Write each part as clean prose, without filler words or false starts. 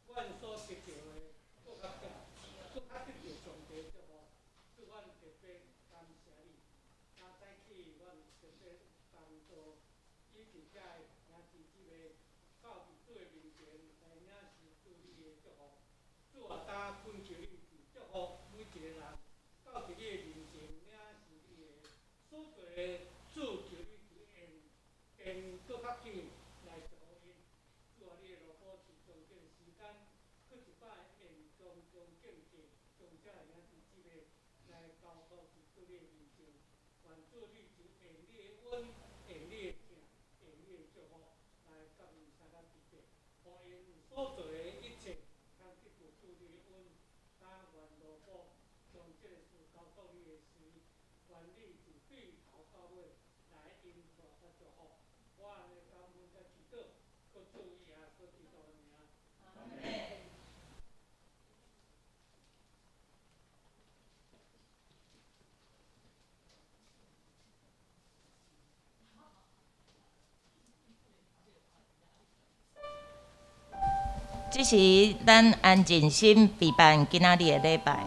阮所得到的更较得到上帝祝福，所以阮特别感谢你。那早起阮特别当做引进遮的兄弟姊妹到伫主的面前来领受主你的祝福。主啊，当恳求你祝福每一个人到伫你的面前领受你的所做的主，求你更较紧来祝福因。主啊，你的罗保是上这个时间，搁一摆现将敬戒，将遮兄弟姊妹来交托伫主你的面前，愿主你就用你的恩，用你的疼，用你的祝福来甲因相甲直接，互因所做的一切，通得到主你的恩。当愿罗保将这个事交托你的时，愿你就对头到尾来引带甲祝福。我安尼感恩甲祈祷，搁主耶稣基督的名。阿门。这是咱安静心备办今仔日的礼拜。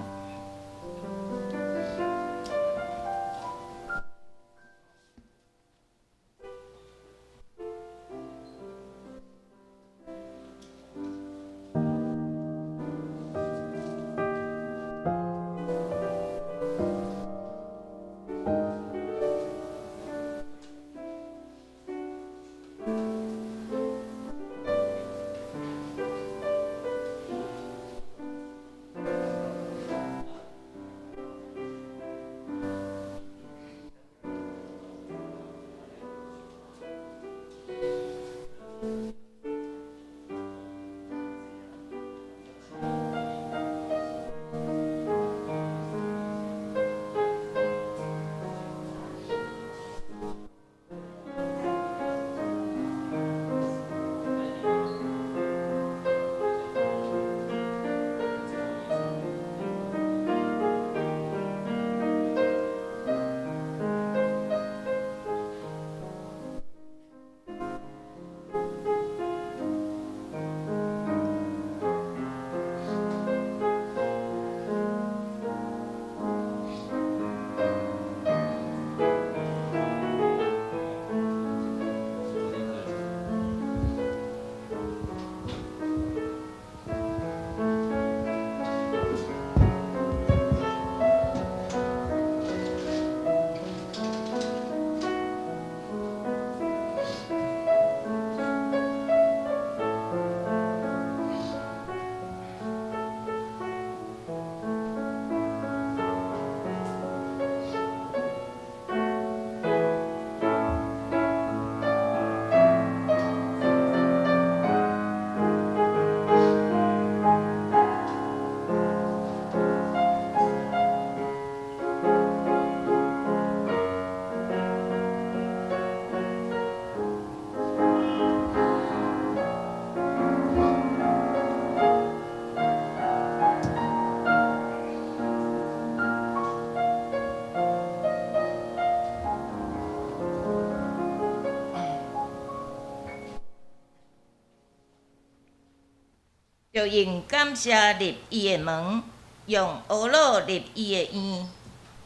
就用感谢入伊的门，用乌鲁入伊的院，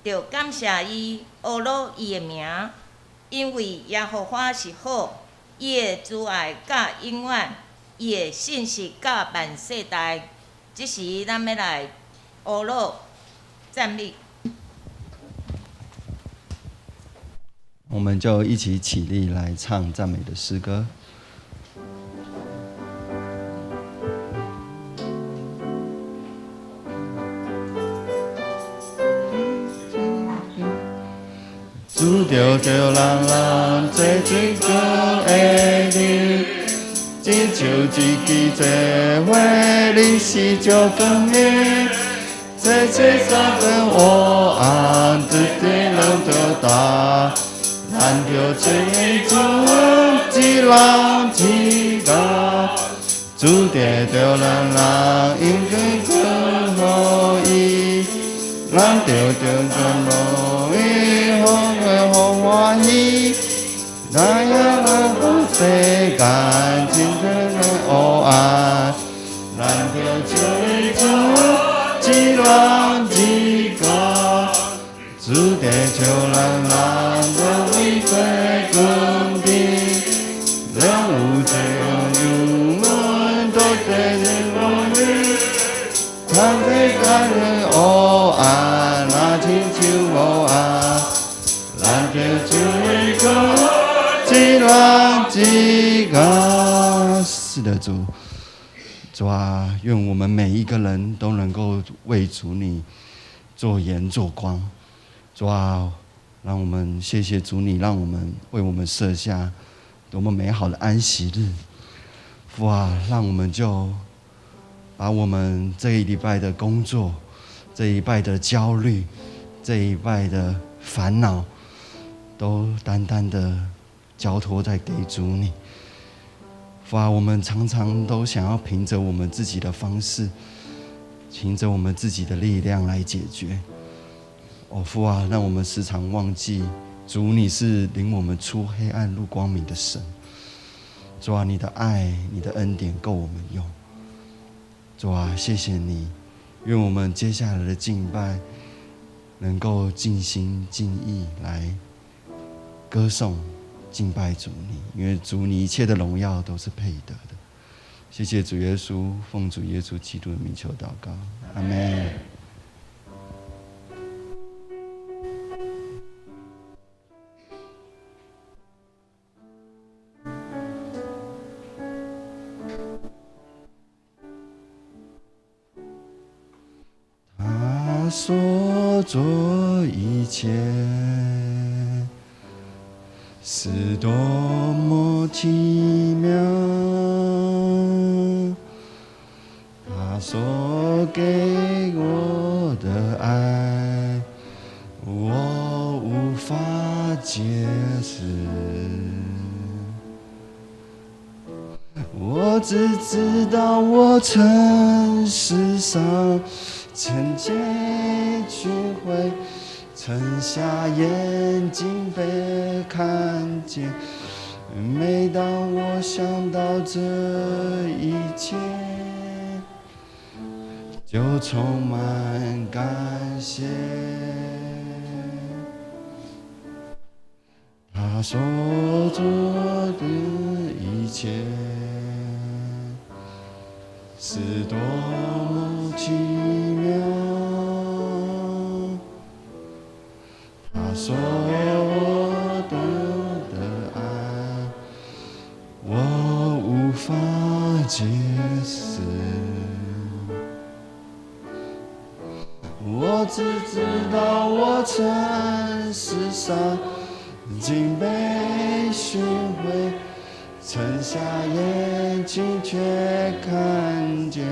就感谢伊乌鲁伊的名，因为耶和华是好，伊的慈爱甲永远，伊的信实甲万世代。即时咱要来乌鲁赞美。我们就一起起立来唱赞美的诗歌。主着着人人做一个的日，只求一支做伙，你是就分明。这三分我按自己人着大，咱就追逐一人一个，主着着人人应该更好意，咱就更好意，好欢喜，那样好世间真正的黑暗，咱。高。是的，主。主啊，愿我们每一个人都能够为主你做盐做光。主啊，让我们谢谢主你，让我们为我们设下多么美好的安息日。父啊，让我们就把我们这一礼拜的工作、这一礼拜的焦虑、这一礼拜的烦恼，都单单的交托在给主你。父啊，我们常常都想要凭着我们自己的方式，凭着我们自己的力量来解决。父啊，让我们时常忘记，主你是领我们出黑暗入光明的神。主啊，你的爱、你的恩典够我们用。主啊，谢谢你，愿我们接下来的敬拜能够尽心尽意来歌颂敬拜主你，因为主你一切的荣耀都是配得的。谢谢主耶稣，奉主耶稣基督的名求祷告，阿们。他所做一切是多么奇妙，他所给我的爱，我无法解释。我只知道我曾世上曾经聚会，曾瞎眼睛被看见。每当我想到这一切，就充满感谢。他所做的一切是多么奇妙，他所得的爱，我无法解释。我只知道我曾世上竟被寻回，曾瞎眼睛却看见。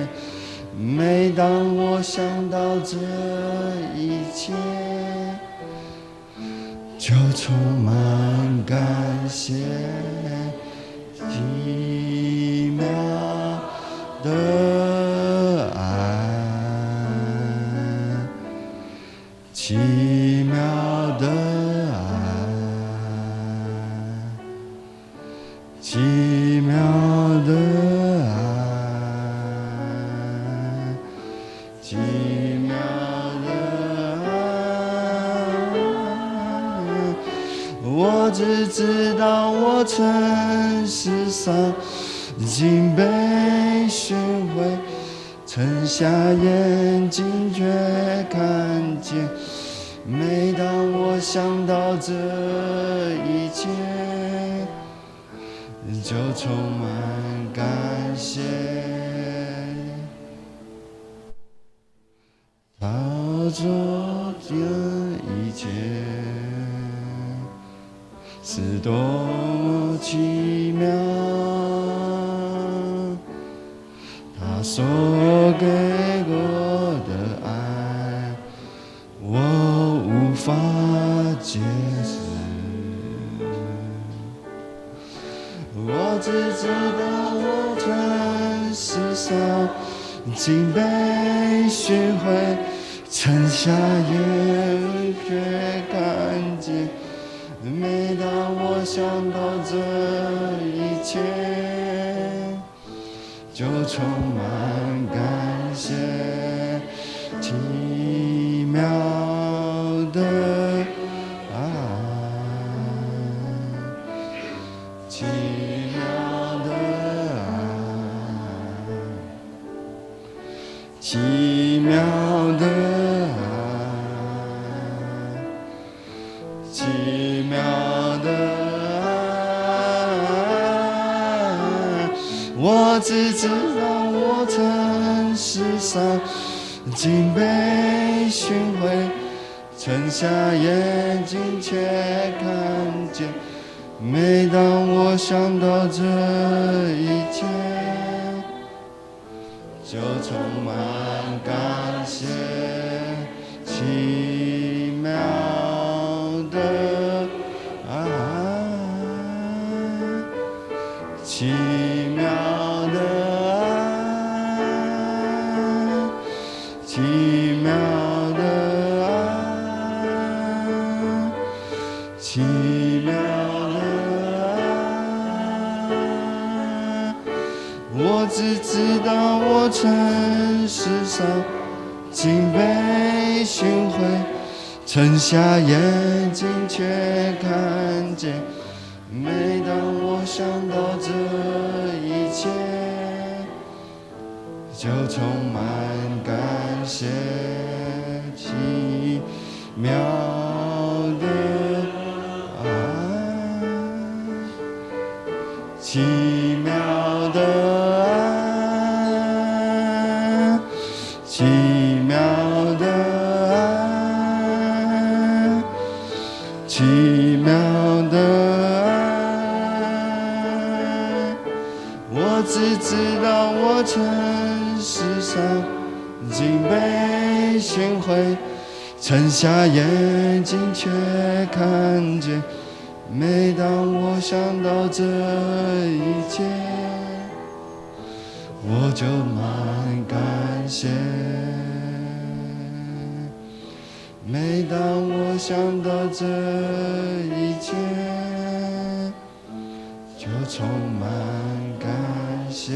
每当我想到这一切，就充满感谢。奇妙的爱，奇妙的爱，奇妙的爱，奇妙的爱。我只知道我曾世上竟被寻回，曾瞎眼睛却看见。每当我想到这一切，就充满感谢。他做的一切是多么奇妙，他所给我的爱，我无法解释。我只知道我曾世上竟被寻回，曾瞎眼却看见。每当我想到这一切，就充满感谢。奇妙的爱，奇妙的爱，奇妙的爱，奇妙的爱，我只知道我曾世上竟被寻回，沉下眼睛却看见。每当我想到这一切，就充满感谢。奇妙的爱，奇妙的爱，奇妙的爱，奇妙的爱。我只知道我曾世上竟被寻回，沉下眼睛却看见。每当我想到这一切，就充满感谢。奇妙的爱，奇妙的爱，奇妙的爱，奇妙的爱。我只知道我曾世上竟被寻回，沉下眼睛却看见。每当我想到这一切，我就满感谢。每当我想到这一切，就充满感谢。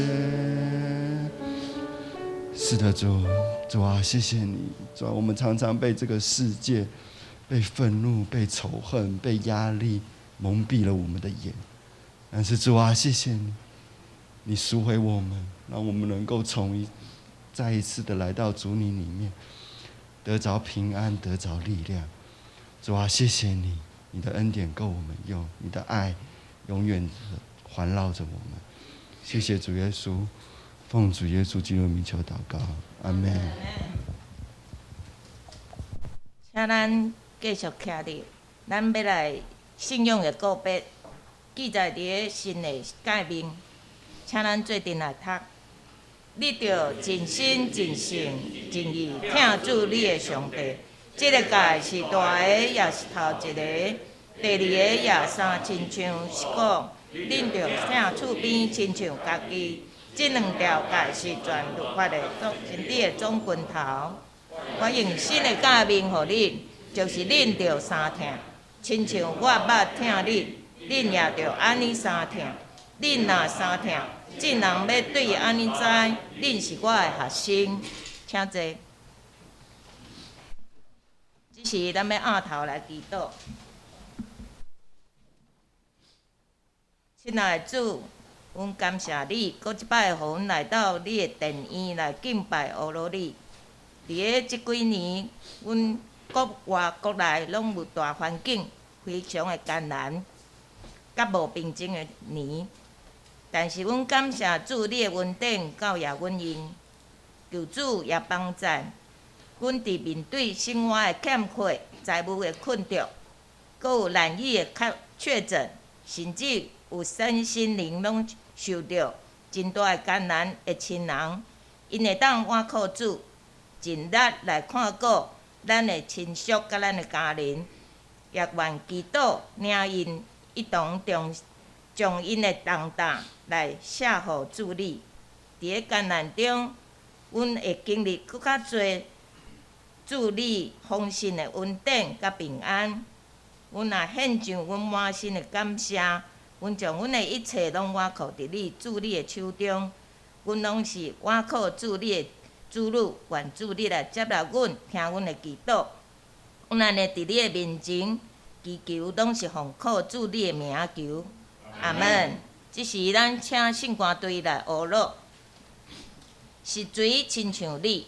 是的，主啊，谢谢你，主啊，我们常常被这个世界、被愤怒、被仇恨、被压力蒙蔽了我们的眼。但是主啊，谢谢你，你赎回我们，让我们能够再一次的来到主你里面，得着平安，得着力量。主啊，谢谢你，你的恩典够我们用，你的爱永远环绕着我们。谢谢主耶稣，奉主耶稣基督的名求祷告，阿们。请咱继续徛伫，咱要来信仰的告别，记载伫新的诫命，请咱做阵来读。你着尽心、尽性、尽意听主你的上帝。这个诫是大个，也是头一个；第二个也三，亲像是讲，恁着听厝边，亲像家己。这两条诫是全律法的真理的总根头。我用新的诫命予恁，就是恁着三听，亲像我捌听恁，恁也着安尼三听。恁若三听，众人要对安尼知，恁是我的学生。请坐。这时咱要按头来祈祷。亲爱的主，阮感谢你，搁一摆互阮来到你的殿院来敬拜阿罗你。伫咧即几年，阮国外国内拢有大环境非常的艰难，甲无平静的年。但是阮感谢主，你的恩典教也阮用，求主也帮助阮伫面对生活的欠缺、财务的困着，搁有难医的确诊，甚至有身心灵拢受到真大的艰难的亲人，因会当倚靠主，尽力来看顾咱的亲属甲咱的家人，也愿祈祷领因一同将因的重担来卸互主你。伫咧艰难中，阮会经历搁较侪主你丰盛的恩典甲平安。阮也献上阮满心的感谢。阮将阮的一切拢倚靠伫你主你的手中。阮拢是倚靠主你的主女，愿主你来接纳阮，听阮的祈祷。阮安尼伫你的面前祈求，拢是奉靠主你的名求。阿门。即时咱请圣歌队来学乐，是水亲像你。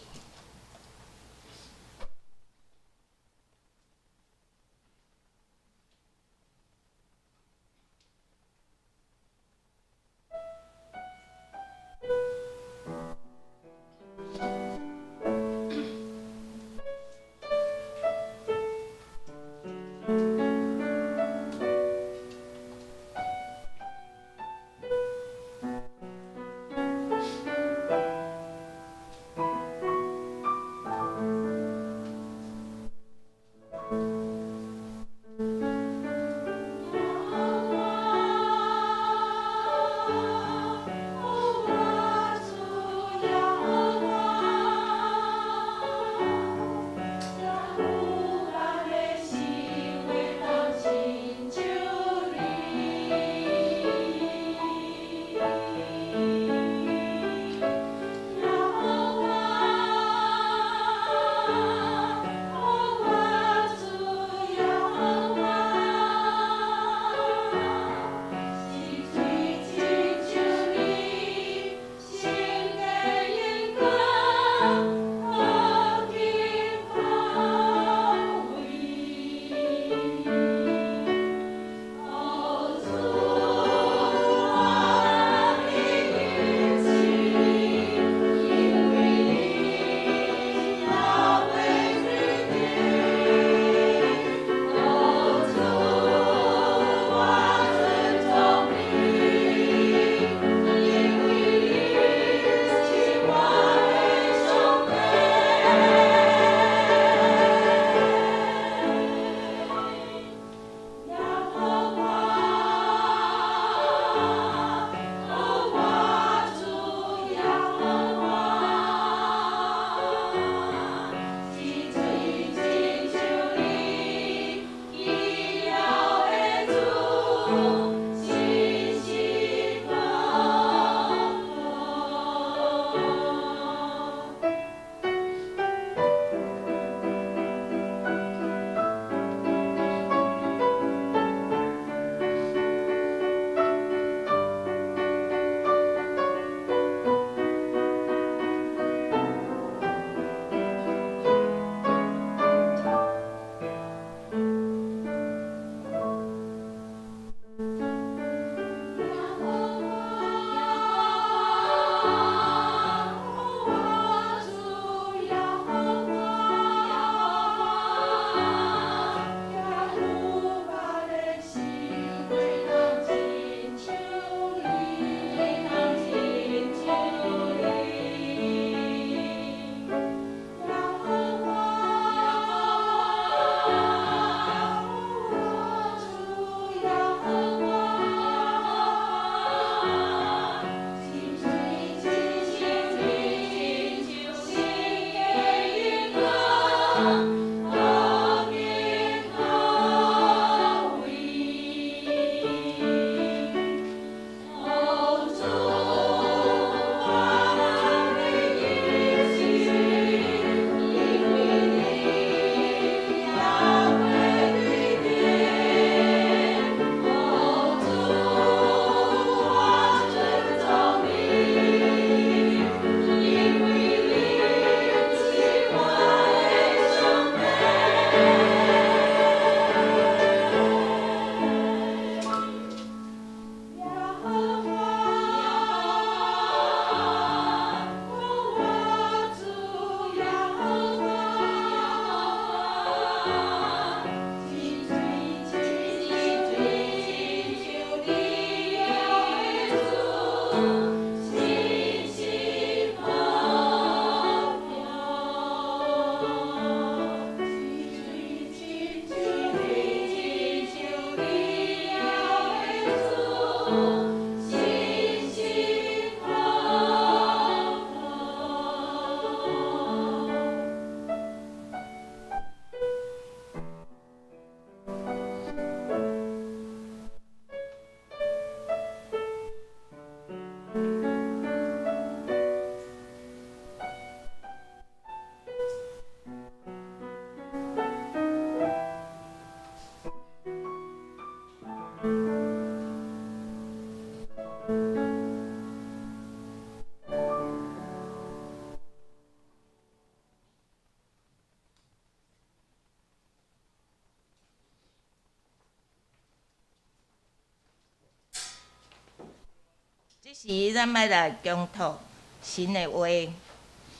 即时咱要来恭读神的话，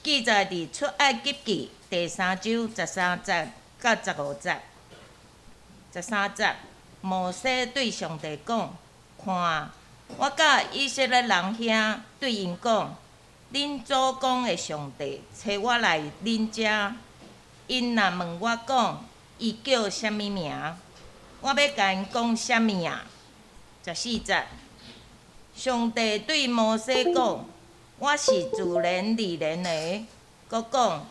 记载伫出埃及记第3章13节到15节。13节，摩西对上帝讲：看，我甲以色列人兄对因讲，恁祖公的上帝找我来恁遮，因若问我讲，伊叫啥物名，我要甲因讲啥物啊？14节，上帝对摩西讲：我是自然而然的。佮讲，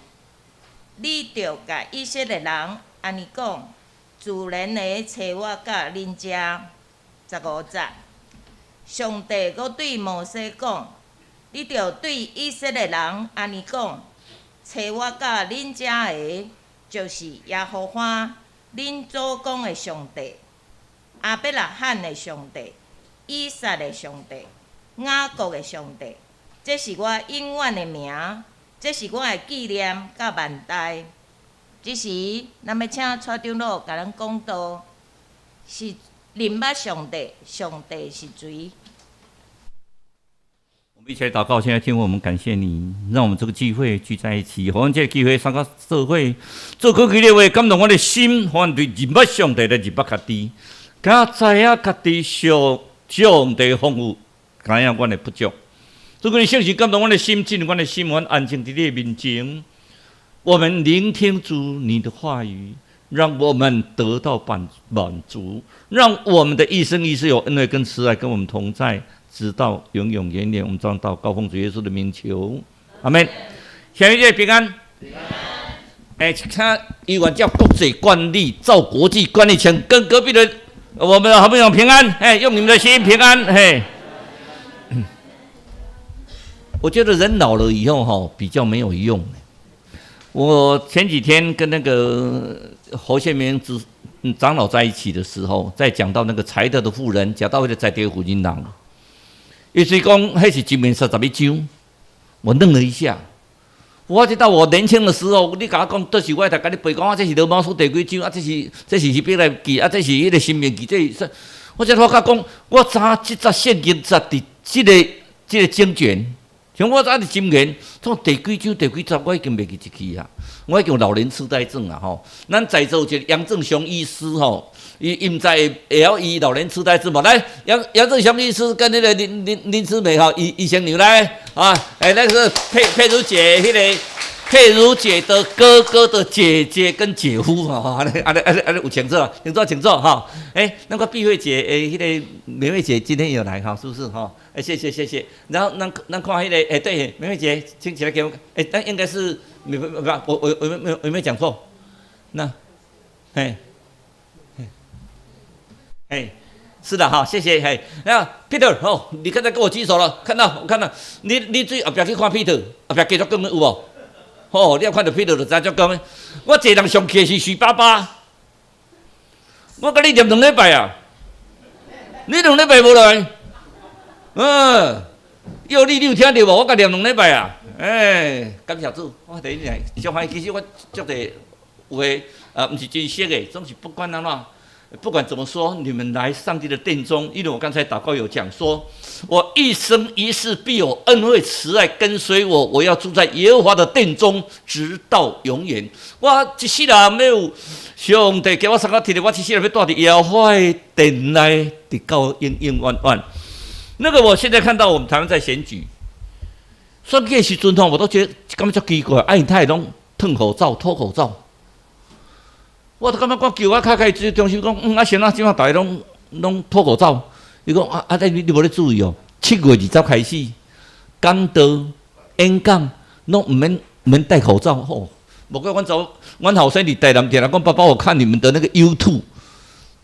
你着甲以色列人安尼讲，自然的找我甲恁遮。15节，上帝佮对摩西讲：你着对以色列人安尼讲，找我甲恁遮的，就是耶和华恁祖公的上帝，亚伯拉罕的上帝，以撒的上帝，雅各的上帝。这是我永远的名，这是我的纪念甲万代。这时，咱要请蔡长老甲咱讲道，是认捌上帝，上帝是谁？我们一起来祷告，现在天父，我们感谢你，让我们这个机会聚在一起，好让这个机会参加社会，做各个的话感动我的心，好让对认捌上帝的认捌家己，甲知影家己上帝服务，知影我的不足。这个圣神感动我的心，进入我的心，我安静在你的面前，我们聆听主你的话语，让我们得到满足，让我们的一生一世有恩惠跟慈爱跟我们同在。直到永永远远，我们这样祷告，奉主耶稣的名求，阿门。下一节平安。请依照国际惯例，照国际惯例，请跟隔壁的我们的好朋友平安，用你们的心平安，我觉得人老了以后比较没有用。我前几天跟那个侯宪明长老在一起的时候，在讲到那个财德的妇人，讲到那个在地福音人。意思讲，那是1面31章，我愣了一下。我知道我年轻的时候，你甲我讲，这是我在甲你背讲，这是罗马书第几章啊？这是希伯来记啊？这是迄个申命记，我才发觉讲，我早即则圣经在伫这个经卷，像我早伫今年从第几章第几章，我已经袂记一句啊。我已经有老年痴呆症啊吼。咱在座有一个杨正雄医师吼。伊唔知会晓医老年痴呆症无？来，杨正雄医师跟那个林慈美哈医生牛来啊！那个是佩如姐，那个佩如姐的哥哥的姐姐跟姐夫哈，有请坐，请坐哈！那个碧慧姐，那个美慧姐今天有来哈，是不是哈？谢谢。然后咱看那个对，美慧姐，请起来给我，那应该是我有没有讲错？那是的哈，谢谢。那 Peter 你刚才跟我举手了，我看到，你最后边去看 Peter， 后边继续讲有无？你要看到 Peter 就知足讲。我一个人上课是徐爸爸，我跟你念2礼拜啊，你2礼拜无来？要你有听到无？我甲念2礼拜啊。感谢主，我第一来，小孩其实我足侪有诶，不是真实的，总是不管安怎。不管怎么说，你们来上帝的殿中，因为我刚才祷告有讲说，我一生一世必有恩惠慈爱跟随我，我要住在耶和华的殿中，直到永远。我一世人没有上帝给我三个天的，我一世人要住在耶和华的殿内，直到永永远远。那个我现在看到我们台湾在选举，选举的时阵我都觉得感觉奇怪，因太拢脱口罩，脱口罩。我都感觉我叫我开中心讲，先即马大家拢脱口罩。伊讲你无咧注意哦，7月20开始，讲道、演讲拢唔免戴口罩吼。无怪阮后生伫台南定来讲，爸爸我看你们的那个 YouTube，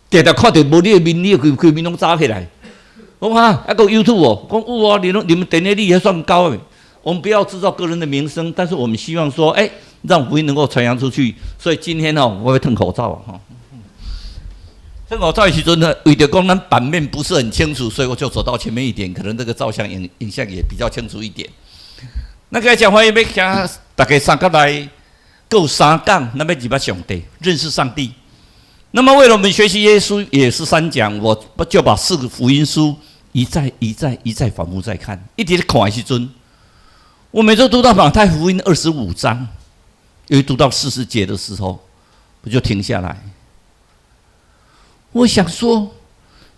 定看到无你的面，你规面拢扎起来。我讲还有 YouTube 哦，讲有啊，你们点阅率还算高诶。我们不要制造个人的名声，但是我们希望说，让福音能够传扬出去。所以今天我会脱口罩啊。脱口罩的时阵呢，为着讲咱版面不是很清楚，所以我就走到前面一点，可能这个照相影像也比较清楚一点。那个讲欢迎要请大家参加来，够3讲，那么就要上帝认识上帝。那么为了我们学习耶稣也是3讲，我就把4个福音书一再反复在看，一直在看的时阵，我每次读到马太福音25章，因为读到40节的时候，我就停下来。我想说，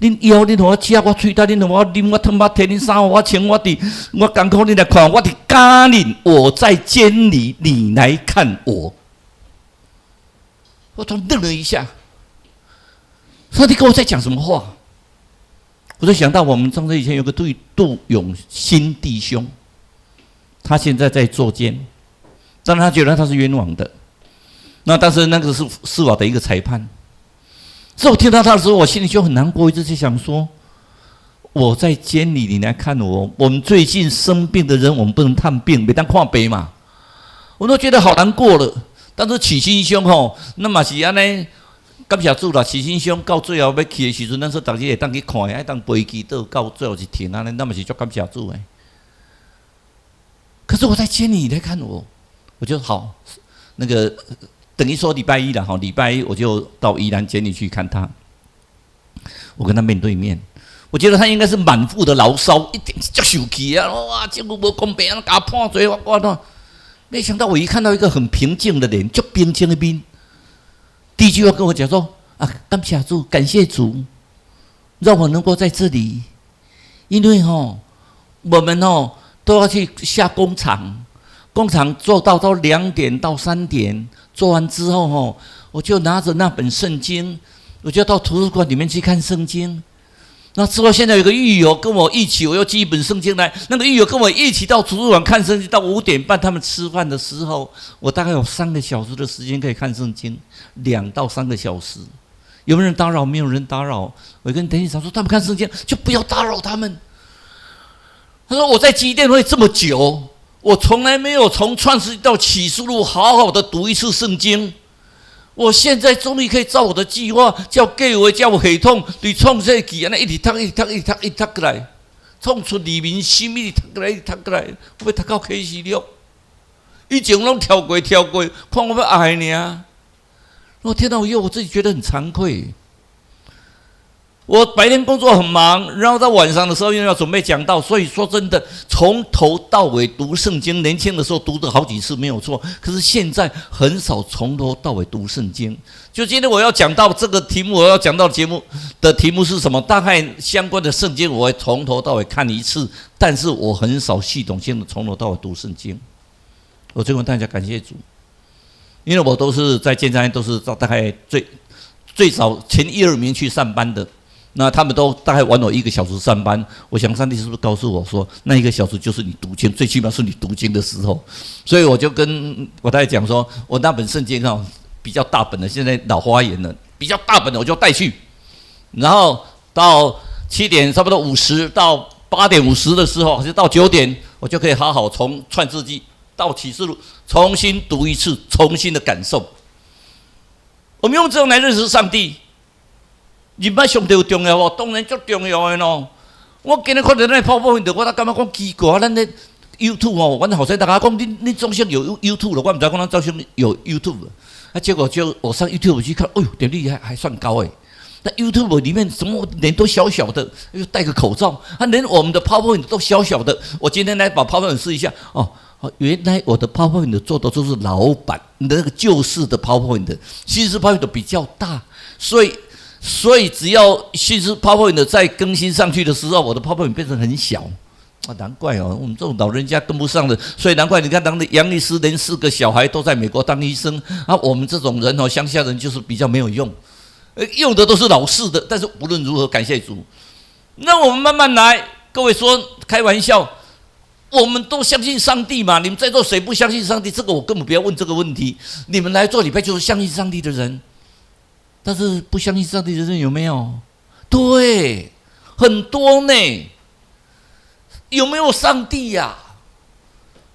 恁腰恁互我吃，我喙干，恁互我啉，我汤我摕恁衫我穿，我艰苦恁来看，我伫家里，我在监里，你来看我。我突然愣了一下，上帝跟我在讲什么话？我就想到我们中正以前有个杜永新弟兄，他现在在坐监，当然他觉得他是冤枉的。那当时那个是司法的一个裁判，所以我听到他的时候，我心里就很难过，一直在想说，我在监里，你来看我。我们最近生病的人，我们不能探病，每当看病嘛，我都觉得好难过了。但是起心兄吼，那嘛是安尼。感谢主啦！慈心兄到最后要去的时阵，咱说逐日会当去看，爱当飞机到到最后一天安尼，那么是足感谢主的。可是我在监里来看我就好，那个等于说礼拜一了哈，礼拜一我就到宜兰监里去看他，我跟他面对面，我觉得他应该是满腹的牢骚，一定是足受气啊！哇，政府无公平，甲我判罪，我没想到我一看到一个很平静的脸，足平静的面。第一句话跟我讲说：“啊，感谢主，感谢主，让我能够在这里，因为我们都要去下工厂，工厂做到2点到3点，做完之后我就拿着那本圣经，我就到图书馆里面去看圣经。那之后，现在有个狱友跟我一起，我又寄一本圣经来。那个狱友跟我一起到图书馆看圣经，到5点半他们吃饭的时候，我大概有3个小时的时间可以看圣经，2到3个小时。有没有人打扰？没有人打扰。我跟田医长说，他们看圣经就不要打扰他们。他说我在基甸会这么久，我从来没有从创世到启示录好好的读一次圣经。我现在终于可以照我的计划，叫计划，叫我系统，对创世纪安尼一直读过来，创出利民心，一直读过来，我要读到启示录。以前拢跳过，看我要爱呢。我听到以后，我自己觉得很惭愧。我白天工作很忙，然后到晚上的时候又要准备讲道，所以说真的，从头到尾读圣经，年轻的时候读了好几次没有错，可是现在很少从头到尾读圣经。就今天我要讲到这个题目，我要讲到节目的题目是什么？大概相关的圣经我会从头到尾看一次，但是我很少系统性的从头到尾读圣经。我最后大家感谢主，因为我都是在建山，都是大概最早前1、2名去上班的。那他们都大概晚我1个小时上班，我想上帝是不是告诉我说，那1个小时就是你读经，最起码是你读经的时候。所以我就跟我太太讲说，我那本圣经比较大本的，现在老花眼了，比较大本的我就带去，然后到7点差不多50到8点50的时候，还是到9点，我就可以好好从创世纪到启示录重新读一次，重新的感受。我们用这种来认识上帝。人摆上帝有重要无？当然足重要的咯。我今日看到那泡泡面，我感觉讲奇怪，咱咧 YouTube 阮后生大家讲，你总算有 YouTube 了，我唔知讲咱总算有 YouTube 了。结果就我上 YouTube 去看，哎呦，点击率还算高诶。那 YouTube 里面什么人都小小的，又戴个口罩，连我们的 PowerPoint 都小小的。我今天来把 PowerPoint 试一下，原来我的 PowerPoint 做的都是老版那个旧式的 PowerPoint， 新式 PowerPoint 比较大，所以只要新式 PowerPoint 再更新上去的时候，我的 PowerPoint 变成很小。难怪我们这种老人家跟不上的，所以难怪你看，当杨律师连4个小孩都在美国当医生我们这种人乡下人就是比较没有用，用的都是老式的。但是无论如何，感谢主，那我们慢慢来。各位说开玩笑，我们都相信上帝嘛？你们在座谁不相信上帝？这个我根本不要问这个问题。你们来做礼拜就是相信上帝的人。但是不相信上帝的人有没有？对，很多呢。有没有上帝呀？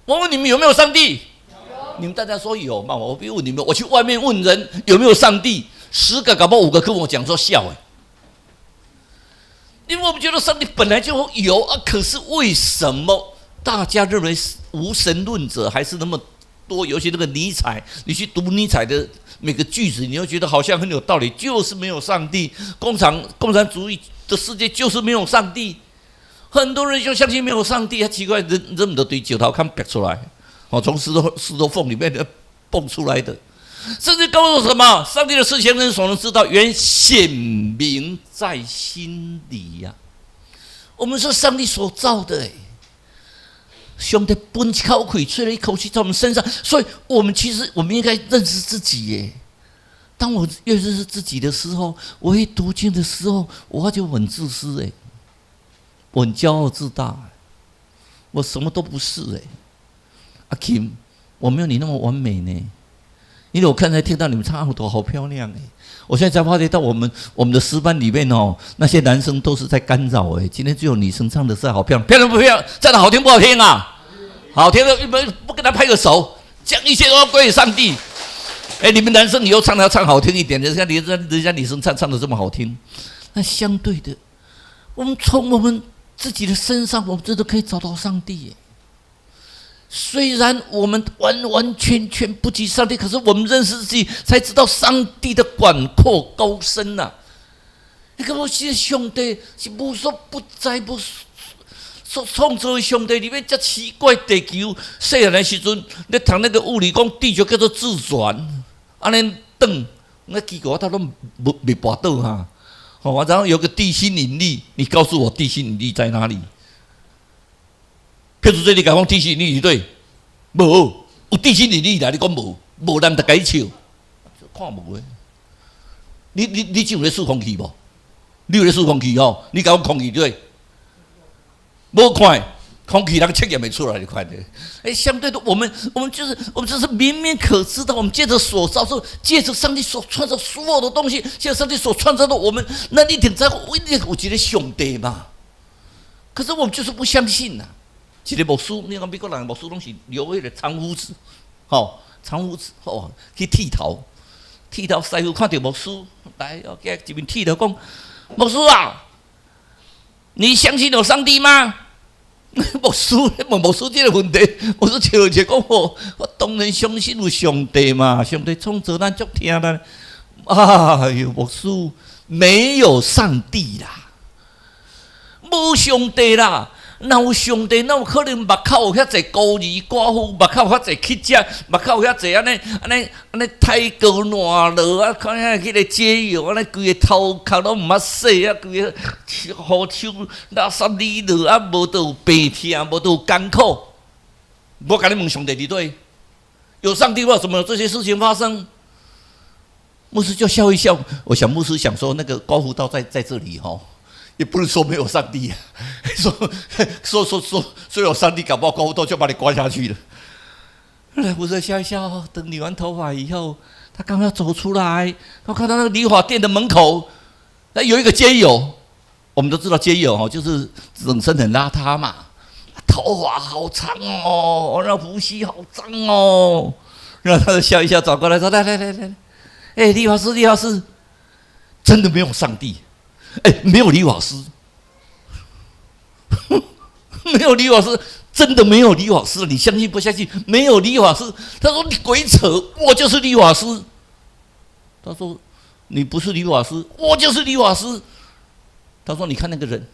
我问你们有没有上帝？有。你们大家说有嘛？我不问你们，我去外面问人有没有上帝，10个搞不好5个跟我讲说笑因为我们觉得上帝本来就有可是为什么大家认为无神论者还是那么多？尤其那个尼采，你去读尼采的每个句子，你会觉得好像很有道理，就是没有上帝。共产主义的世界就是没有上帝。很多人就相信没有上帝，他奇怪，人们都对石头看逼出来，从石头缝里面蹦出来的。甚至告诉什么？上帝的事情人所能知道，原显明在心里呀。我们是上帝所造的，上帝喷一口气，吹了一口气在我们身上，所以我们应该认识自己耶。当我越认识自己的时候，我越读经的时候，我就很自私我很骄傲自大，我什么都不是阿 Kim， 我没有你那么完美呢。因为我刚才听到你们唱好多好漂亮我现在才发觉到我们的诗班里面那些男生都是在干扰今天只有女生唱的是好漂亮，漂亮不漂亮？唱的好听不好听啊？好听的不跟他拍个手，将一切都要归给上帝。你们男生以后唱的要唱好听一点，人家女生唱的这么好听，那相对的，我们从我们自己的身上，我们真的可以找到上帝虽然我们完完全全不及上帝，可是我们认识自己，才知道上帝的广阔高深呐。你看我这上帝是无所不在、所创造的上帝里面，这奇怪地球，细汉的时阵，你读那个物理，讲地球叫做自转，安尼转，那结果他都没拔到哈。然后有个地心引力，你告诉我地心引力在哪里？譬如说，你讲地心引力对，无有地心引力啦，你讲无人就改笑，看无你有咧数空气无？你有咧数空气你讲空气对，无看空气那个测验没出来，你看的。相对的，我们就是明明可知道，我们借着所造，借着上帝所创造所有的东西，借着上帝所创造的我们，那一定在我觉得上帝嘛。可是我们就是不相信呐。一个牧师，你看美国人的牧师拢是留迄个长胡子，长胡子，去剃头，师傅看到牧师来，给一面剃头讲，牧师啊，你相信有上帝吗？牧师问牧师这个问题，牧师笑一笑讲，我当然相信有上帝嘛，上帝创造咱足听咱。哎呦，牧师没有上帝啦，无上帝啦。哪有上帝？哪有可能目口有遐济孤儿寡妇，目口有遐济乞食，目口有遐济安尼太高烂落啊！看遐迄个街友，安尼规个头壳拢毋捌洗啊，规个好手垃圾里落啊，无都有病痛，无都有艰苦。我甲你问上帝伫对？有上帝话，怎么有这些事情发生？牧师就笑一笑，我想牧师想说，那个刮胡刀在这里也不是说没有上帝说有上帝，搞不好刮胡刀就把你刮下去了。后来牧师笑一笑，等理完头发以后，他刚要走出来，他看到那个理发店的门口，那有一个街友，我们都知道街友就是整身很邋遢嘛，头发好长那胡须好脏然后他就笑一笑，走过来说：“来，理发师，真的没有上帝。”没有理发师，没有理发师，真的没有理发师，你相信不相信？没有理发师，他说你鬼扯，我就是理发师。他说你不是理发师，我就是理发师。他说你看那个人，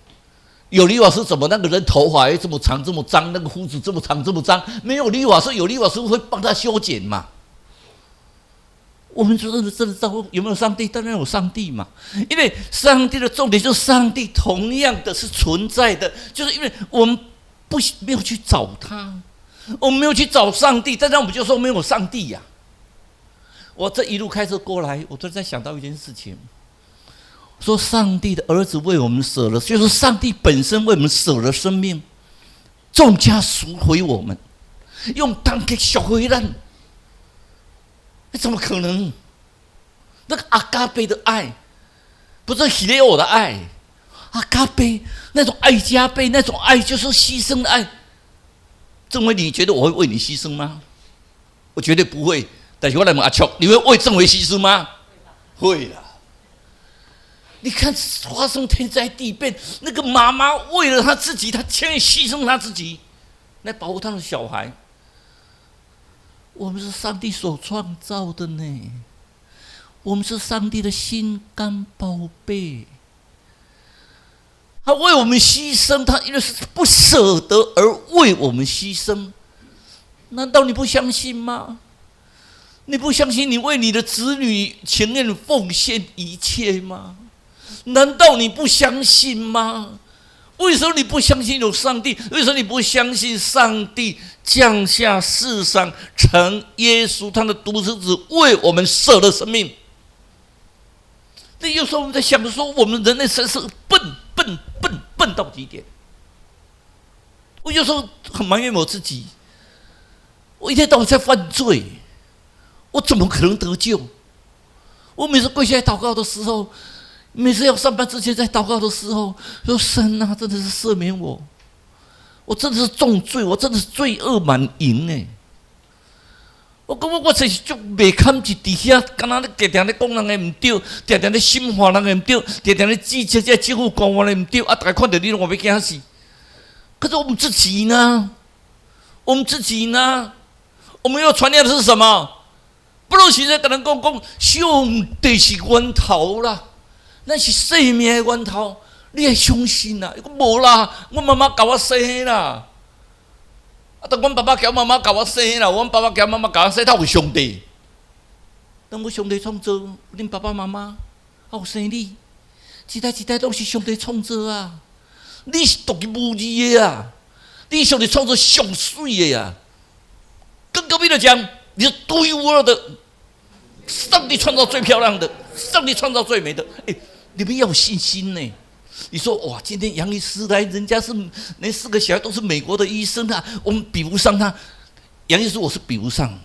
有理发师怎么那个人头发这么长这么脏，那个胡子这么长这么脏？没有理发师，有理发师会帮他修剪嘛？我们真的知道有没有上帝？当然有上帝嘛，因为上帝的重点就是上帝同样的是存在的，就是因为我们没有去找他，我们没有去找上帝，但是我们就说没有上帝呀。我这一路开车过来，我都在想到一件事情，说上帝的儿子为我们舍了，就是上帝本身为我们舍了生命，重价赎回我们，用当给赎回咱。怎么可能？那个阿嘎贝的爱，不是希列我的爱，阿嘎贝那种爱加倍，那种爱就是牺牲的爱。郑伟，你觉得我会为你牺牲吗？我绝对不会。但是我来问阿秋，你会为郑伟牺牲吗？会啦。你看发生天灾地变，那个妈妈为了她自己，她情愿牺牲她自己来保护她的小孩。我们是上帝所创造的呢，我们是上帝的心肝宝贝。他为我们牺牲，他因为是不舍得而为我们牺牲。难道你不相信吗？你不相信你为你的子女情愿奉献一切吗？难道你不相信吗？为什么你不相信有上帝？为什么你不相信上帝降下世上，成耶稣他的独生子，为我们舍了生命？那有时候我们在想说，我们人类真是笨到极点。我有时候很埋怨我自己，我一天到晚在犯罪，我怎么可能得救？我每次跪下来祷告的时候，每次要上班之前在祷告的时候，说神啊，真的是赦免我，我真的是重罪，我真的是罪恶满盈哎。我感觉我真是足袂堪去伫遐，敢若咧常常咧讲人个唔对，常常咧心话人个唔对，常常咧指责这政府官员的唔对，啊！大家看到你，我要惊死。可是我们自己呢？我们自己呢？我们要传扬的是什么？不如现在跟人讲，上帝是源头啦，咱是生命的源头，你要相信啦。我无啦，我妈妈教我生啦。当阮爸爸甲妈妈教我生啦，阮爸爸甲妈妈教我生，他有上帝。当我上帝创造恁爸爸妈妈，有生你，一代一代都是上帝创造啊！你是独一无二的啊！你上帝创造上水的啊！更隔壁的讲，你是独一无二的。上帝创造最漂亮的，上帝创造最美的。你们要有信心呢。你说哇，今天杨医师来，人家是那4个小孩都是美国的医生啊，我们比不上他。杨医师，我是比不上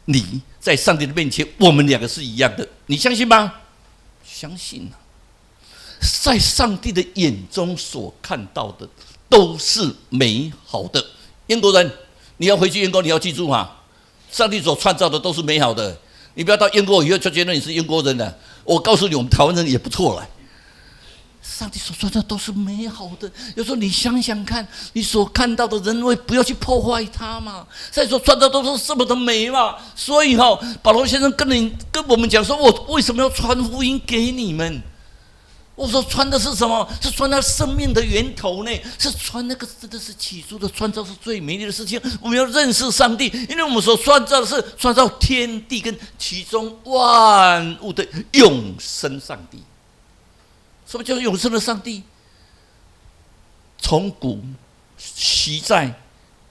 你，在上帝的面前，我们2个是一样的，你相信吗？相信啊，在上帝的眼中所看到的都是美好的。英国人，你要回去英国，你要记住啊，上帝所创造的都是美好的。你不要到英国以后就觉得你是英国人了。我告诉你，我们台湾人也不错了。上帝所创造的都是美好的。有时候你想想看，你所看到的人类，不要去破坏它嘛。上帝所创造都是这么的美嘛。所以保罗先生跟我们讲说，我为什么要传福音给你们？我说传的是什么？是传他生命的源头呢？是传那个真的是起初的创造是最美丽的事情。我们要认识上帝，因为我们所创造的是创造天地跟其中万物的永生上帝。什么叫永生的上帝？从古昔在，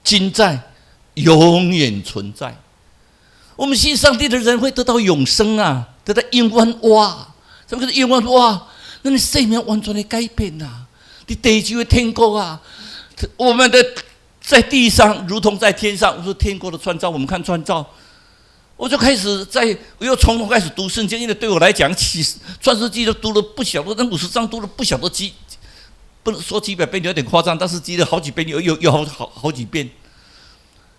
今在，永远存在。我们信上帝的人会得到永生啊，得到永远哇！什么叫永远哇？那你生命完全的改变啊！你地球的天国啊，我们的在地上如同在天上。我说天国的创造，我们看创造，我就开始我又从头开始读圣经，因为对我来讲，创世纪都读了不晓得，那50章读了不晓得不能说几百遍有点夸张，但是记了好几遍，有好几遍。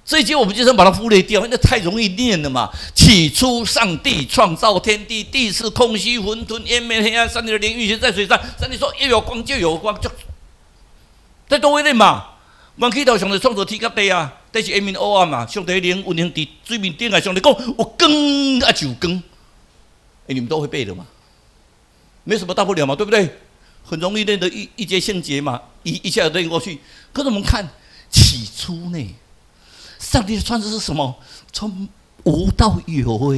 这一节我们就想把它忽略掉，因为太容易念了嘛。起初上帝创造天地，地是空虚混沌，渊面黑暗，上帝的灵运行在水上。上帝说要有光就有光，就再多一点嘛。我起头上帝创造天甲地啊，地是阴明黑暗嘛。上帝的灵运行在水面顶啊，上帝讲有光啊就光。你们都会背的嘛，没什么大不了嘛，对不对？很容易念的一节圣节嘛，一下就念过去。可是我们看起初呢？上帝的创造是什么？从无到有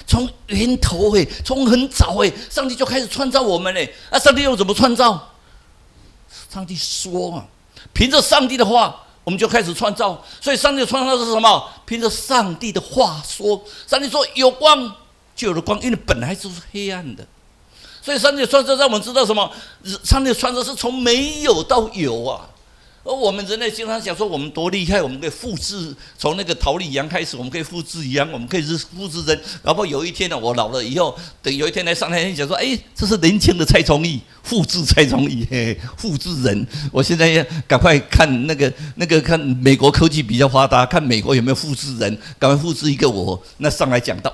从源头从很早上帝就开始创造我们上帝又怎么创造？上帝说啊，凭着上帝的话，我们就开始创造。所以上帝的创造是什么？凭着上帝的话说。上帝说有光，就有了光，因为本来就是黑暗的。所以上帝的创造让我们知道什么？上帝的创造是从没有到有啊。而我们人类经常想说我们多厉害，我们可以复制，从那个桃李羊开始，我们可以复制羊，我们可以复制人。然后有一天呢，我老了以后，等有一天来上台讲说，这是年轻的蔡崇义，复制蔡崇义，复制人。我现在要赶快看那个看美国科技比较发达，看美国有没有复制人，赶快复制一个我。那上来讲到，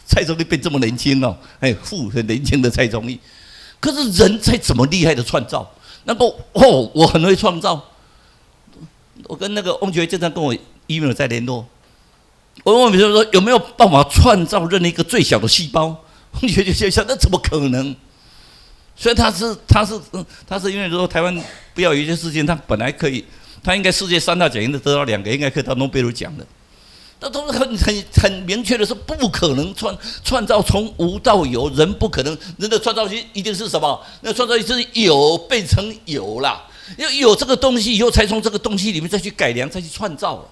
蔡崇义变这么年轻哦，很年轻的蔡崇义。可是人再怎么厉害的创造，我很会创造。我跟那个翁觉经常跟我 email 在联络，我问我们说有没有办法创造任何一个最小的细胞？翁觉就想那怎么可能？所以他是因为说台湾不要有一些事情，他本来可以，他应该世界3大奖应该得到2个，应该可以得到诺贝尔奖的。那都是很明确的是，不可能创造从无到有，人不可能，人的创造性一定是什么？那创造性是有变成有啦，要有这个东西以后，才从这个东西里面再去改良，再去创造。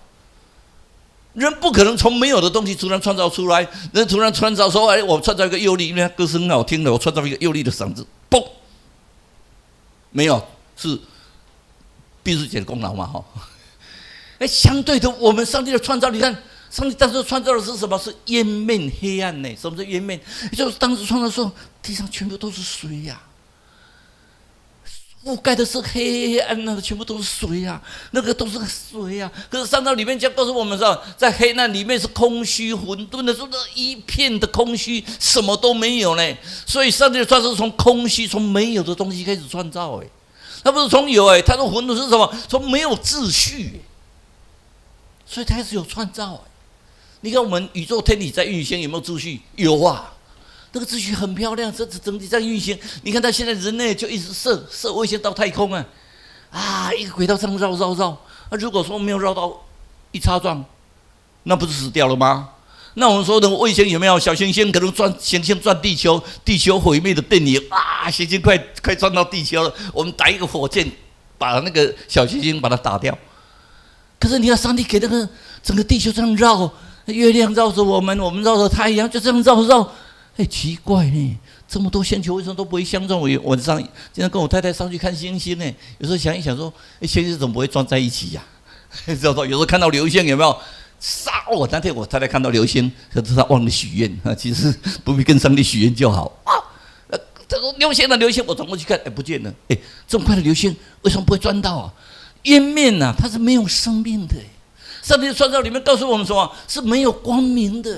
人不可能从没有的东西突然创造出来，人突然创造说：“哎，我创造一个右力，因为他歌声很好听的，我创造一个右力的嗓子，嘣，没有，是毕书尽的功劳嘛，哈。哎，相对的，我们上帝的创造，你看。”上帝当时创造的是什么？是渊面黑暗呢？什么是渊面？就是当时创造的时候，地上全部都是水呀、覆盖的是黑暗，那个全部都是水呀、那个都是水呀、可是上帝里面就告诉我们说，在黑暗里面是空虚混沌的，说那一片的空虚，什么都没有呢。所以上帝的创造是从空虚、从没有的东西开始创造，他不是从有，他说混沌是什么？从没有秩序，所以他开始有创造。你看我们宇宙天体在运行有没有秩序？有啊，那个秩序很漂亮，这整体在运行。你看到现在人类就一直射卫星到太空一个轨道这样绕。如果说没有绕到一擦撞，那不是死掉了吗？那我们说的卫星有没有小行星可能行星撞地球，地球毁灭的电影行星快撞到地球了，我们打一个火箭把那个小行星把它打掉。可是你看上帝给那个整个地球这样绕。月亮绕着我们，我们绕着太阳，就这样绕。奇怪呢，这么多星球为什么都不会相撞？我晚上经常跟我太太上去看星星呢，有时候想一想说，星星怎么不会撞在一起呀？知道有时候看到流星有没有？那天我太太看到流星，可是她忘了许愿其实不必跟上帝许愿就好他说流星，我转过去看，不见了。这么快的流星为什么不会撞到渊面它是没有生命的。上帝的创造里面告诉我们什么？是没有光明的。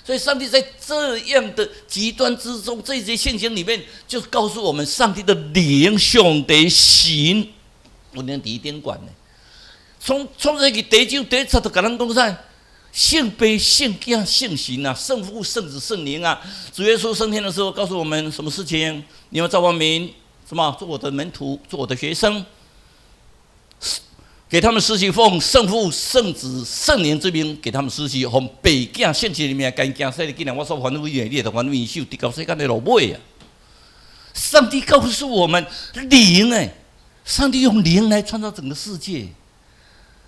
所以上帝在这样的极端之中，这些现象里面，就告诉我们上帝的灵上帝行，我念第一点管呢。从创世纪第1章第1节就跟咱讲啥？圣父、圣子、圣神圣父、圣子、圣灵主耶稣升天的时候，告诉我们什么事情？你要照我名，什么？做我的门徒，做我的学生。给他们施洗，奉圣父、圣子、圣灵之名，给他们施洗，奉父、子、圣子里面干净洗的，既然我所传的语言，你也传的受，直到世界的落尾上帝告诉我们，灵上帝用灵来创造整个世界，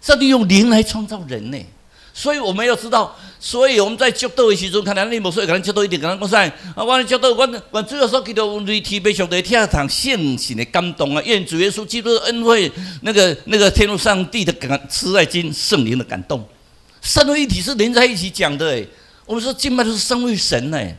上帝用灵来创造人所以我们要知道，所以我们在接祷的时候，看咱你无所以，咱接祷一定跟咱讲啥？我接祷，我主要所祈祷，雷天被上帝天堂圣神的感动愿主耶稣基督的恩惠，那个天父上帝的慈爱经圣灵的感动，三位一体是连在一起讲的我们说敬拜都是三位神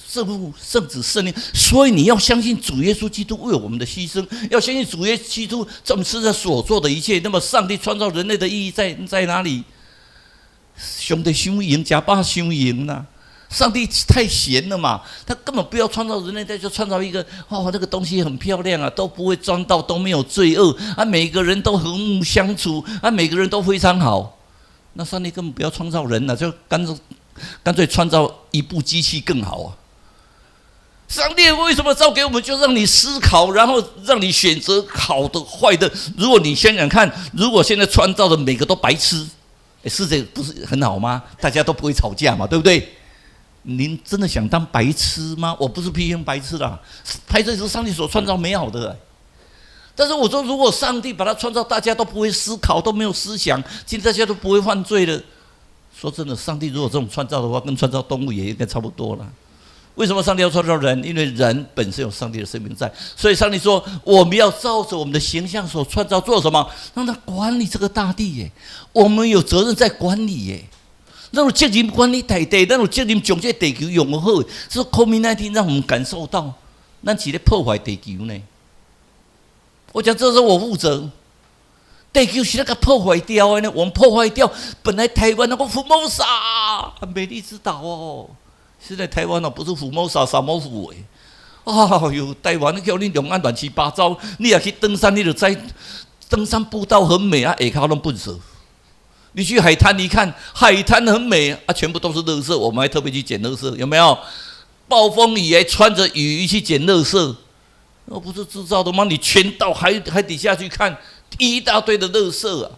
圣父、圣子、圣灵，所以你要相信主耶稣基督为我们的牺牲，要相信主耶稣基督这么是在所做的一切。那么，上帝创造人类的意义在哪里？上帝伤赢，假爸伤赢啦！上帝太闲了嘛，他根本不要创造人类，他就创造一个那个东西很漂亮都不会撞到，都没有罪恶每个人都和睦相处每个人都非常好。那上帝根本不要创造人了，就干脆创造一部机器更好上帝为什么造给我们？就让你思考，然后让你选择好的、坏的。如果你想想看，如果现在创造的每个都白痴。是这不是很好吗？大家都不会吵架嘛，对不对？您真的想当白痴吗？我不是批评白痴啦，白痴是上帝所创造美好的但是我说，如果上帝把它创造，大家都不会思考，都没有思想，今天大家都不会犯罪的。说真的，上帝如果这种创造的话，跟创造动物也应该差不多了。为什么上帝要创造人？因为人本身有上帝的生命在，所以上帝说我们要照着我们的形象所创造，做什么？让他管理这个大地我们有责任在管理让有责任管理大地，让有责任将这地球用得好。这 COVID-19 让我们感受到，咱是在破坏地球呢。我讲这是我负责，地球是那个破坏掉的呢。我们破坏掉本来台湾那个福摩沙美丽之岛现在台湾不是福摩沙沙摩府台湾叫你两岸乱七八糟，你也去登山，你就知登山步道很美下骹都笨死。你去海滩一看，海滩很美全部都是垃圾，我们还特别去捡垃圾，有没有？暴风雨还穿着雨衣去捡垃圾，不是制造的吗？你全到海底下去看，一大堆的垃圾啊！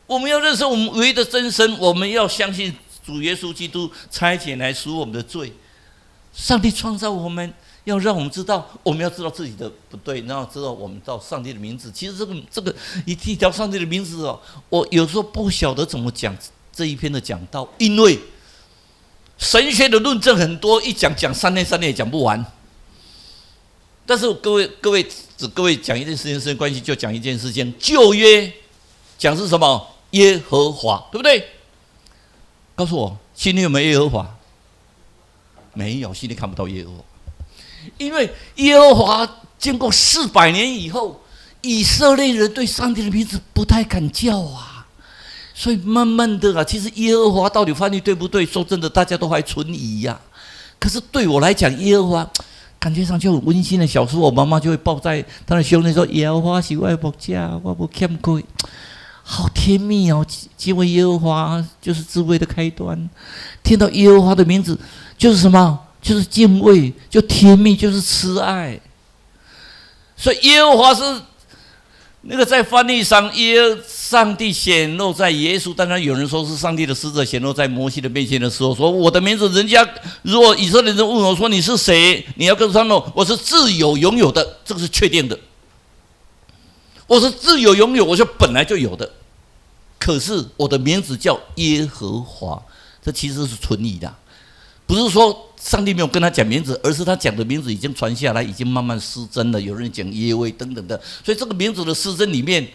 我们要认识我们唯一的真神，我们要相信主耶稣基督差遣来赎我们的罪。上帝创造我们，要让我们知道，我们要知道自己的不对，然后知道我们到上帝的名字。其实这个一条上帝的名字哦，我有时候不晓得怎么讲这一篇的讲道，因为神学的论证很多，一讲3天也讲不完。但是各位讲一件事情，时间关系就讲一件事情。旧约讲是什么？耶和华，对不对？告诉我，新约有没有耶和华？没有，新约看不到耶和华。因为耶和华经过400年以后，以色列人对上帝的名字不太敢叫啊，所以慢慢的啊，其实耶和华到底翻译对不对？说真的，大家都还存疑呀。可是对我来讲，耶和华感觉上就很温馨的。小时候，我妈妈就会抱在她的胸内说：“耶和华是我的牧者，我不欠亏。”好甜蜜哦！敬畏耶和华就是智慧的开端。听到耶和华的名字，就是什么？就是敬畏，就甜蜜，就是慈爱。所以耶和华是那个在翻译上，上帝显露在耶稣，当然有人说是上帝的使者显露在摩西的面前的时候，说我的名字，人家如果以色列人问我说你是谁，你要告诉他们我是自有拥有的，这个是确定的。我是自有拥有，我就本来就有的。可是我的名字叫耶和华，这其实是存疑的，不是说上帝没有跟他讲名字，而是他讲的名字已经传下来，已经慢慢失真了。有人讲耶威等等的，所以这个名字的失真里面，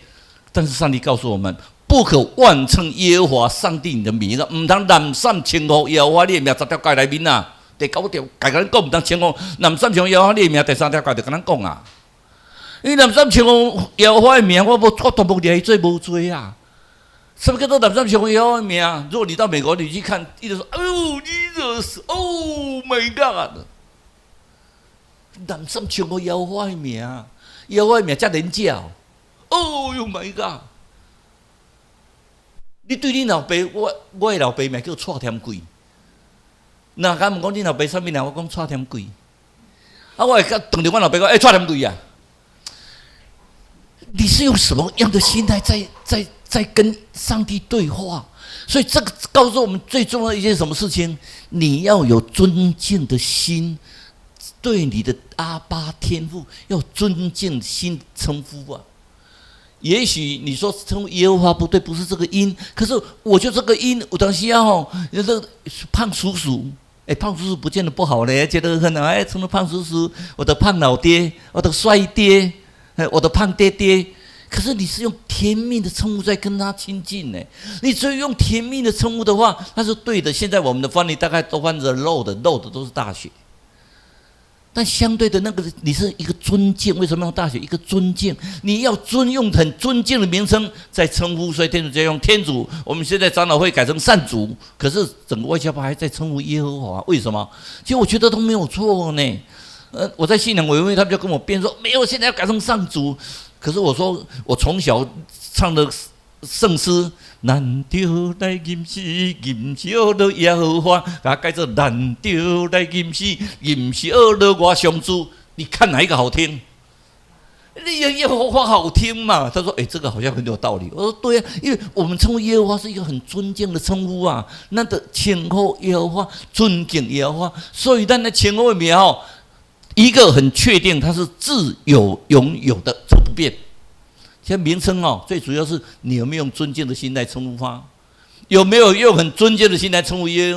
但是上帝告诉我们，不可妄称耶和华上帝你的名啊，唔通滥善称呼耶和华你的名10条诫内面啊，第9条该跟咱讲，唔通称呼滥善称呼耶和华你的名，第3条诫就跟咱讲啊。因为滥善称呼耶和华的名，我都无抓伊做无做啊。什么叫做滥善称呼耶和华的名？如果你到美国，你去看，一直说哦，你这是 Oh my God， 滥善称呼耶和华的名，耶和华的名遮廉价，Oh my God！ 你对你老爸，我的老爸名叫蔡添贵。那敢问讲你老爸什么名？我讲蔡添贵。啊，我会当着我老爸讲，蔡添贵啊！你是用什么样的心态在跟上帝对话？所以这个告诉我们最重要的一件什么事情？你要有尊敬的心，对你的阿爸天父要有尊敬的心称呼啊。也许你说称呼耶和华不对，不是这个音，可是我就这个音，有当时啊那个胖叔叔，胖叔叔不见得不好嘞，觉得很好，称呼胖叔叔，我的胖老爹，我的帅爹。我的胖爹爹，可是你是用甜蜜的称呼在跟他亲近呢。你只有用甜蜜的称呼的话，那是对的。现在我们的翻译大概都翻着肉的都是大学，但相对的那个你是一个尊敬，为什么用大学？一个尊敬，你要用很尊敬的名称在称呼，所以天主教用天主。我们现在长老会改成善主，可是整个外教派还在称呼耶和华，为什么？其实我觉得都没有错呢。我在信仰委员会，他们就跟我辩说，没有，现在要改成上主。可是我说，我从小唱的圣诗，难得来吟诗，吟诗学了耶和华，把它改成难得来吟诗，吟诗学了我上主。你看哪一个好听？你耶和华好听嘛？他说，这个好像很有道理。我说，对啊，因为我们称呼耶和华是一个很尊敬的称呼啊，那的称呼耶和华，尊敬耶和华，所以咱的称呼的名一个很确定，它是自有拥有的，这不变。现在名称最主要是你有没有用尊敬的心来称呼他，有没有用很尊敬的心来称呼耶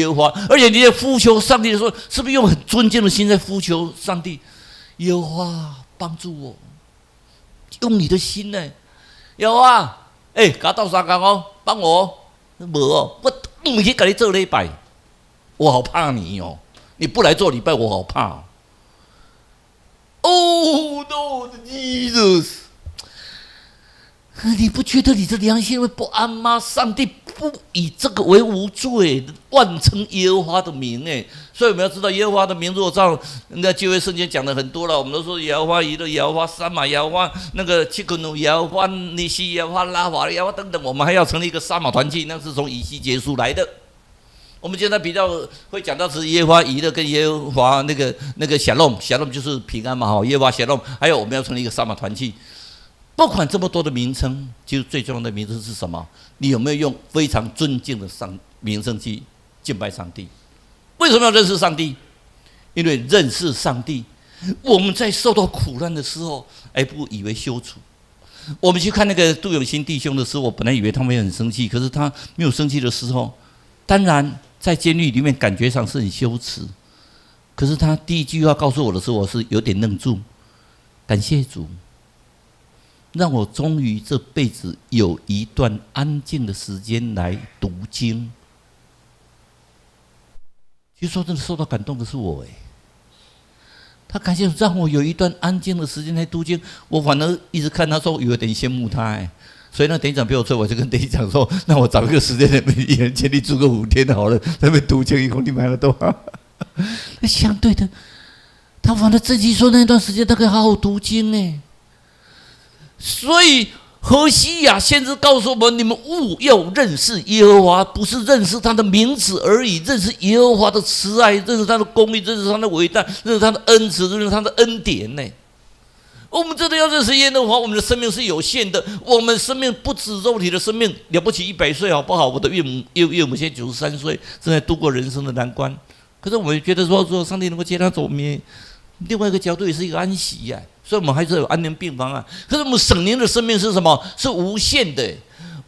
和华？而且你在呼求上帝的时候，是不是用很尊敬的心在呼求上帝？耶和华帮助我，用你的心呢？耶和华，搞到3工哦，帮我，没哦，我不去给你做礼拜，我好怕你哦，你不来做礼拜，我好怕。Oh no, Jesus！ 你不觉得你的良心会不安吗？上帝不以这个为无罪，万称耶和华的名所以我们要知道耶和华的名，如果照那旧约圣经讲的很多了，我们都说耶和华以勒、耶和华沙玛、耶和华那个切克努、耶和华尼西、耶和华拉法、耶和华等等，我们还要成立一个沙玛团契，那是从以西结书来的。我们现在比较会讲到是耶和华以勒跟耶和华那个小弄就是平安嘛，耶和华小弄，还有我们要成立一个撒玛团契。不管这么多的名称，其实最重要的名称是什么？你有没有用非常尊敬的名称去敬拜上帝？为什么要认识上帝？因为认识上帝，我们在受到苦难的时候，不以为羞耻。我们去看那个杜永新弟兄的时候，我本来以为他们会很生气，可是他没有生气的时候，当然在监狱里面感觉上是很羞耻。可是他第一句话告诉我的时候，我是有点愣住。感谢主，让我终于这辈子有一段安静的时间来读经。其实说真的，受到感动的是我他感谢让我有一段安静的时间来读经，我反而一直看他说有点羡慕他所以那店长陪我催，我就跟店长说，那我找一个时间，一人建立住个5天好了，在那边读经，一共你买了多少？那相对的，他反而自己说那段时间他可以好好读经所以何西亚先知告诉我们：你们务要认识耶和华，不是认识他的名字而已，认识耶和华的慈爱，认识他的公义，认识他的伟大，认识他的恩慈，认识他的恩典我们真的要认识耶和华，我们的生命是有限的，我们生命不止肉体的生命，了不起100岁好不好？我的岳母现在93岁，正在度过人生的难关。可是我们觉得说上帝能够接他走，我们另外一个角度也是一个安息所以我们还是有安宁病房可是我们省灵的生命是什么？是无限的。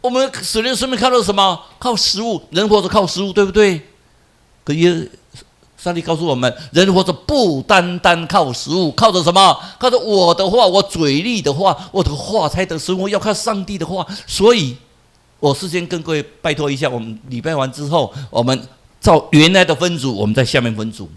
我们省灵的生命靠的什么？靠食物，人活着靠食物，对不对？可上帝告诉我们，人活着不单单靠食物，靠着什么？靠着我的话，我嘴里的话，我的话才得生活，要靠上帝的话。所以，我事先跟各位拜托一下，我们礼拜完之后，我们照原来的分组，我们在下面分组。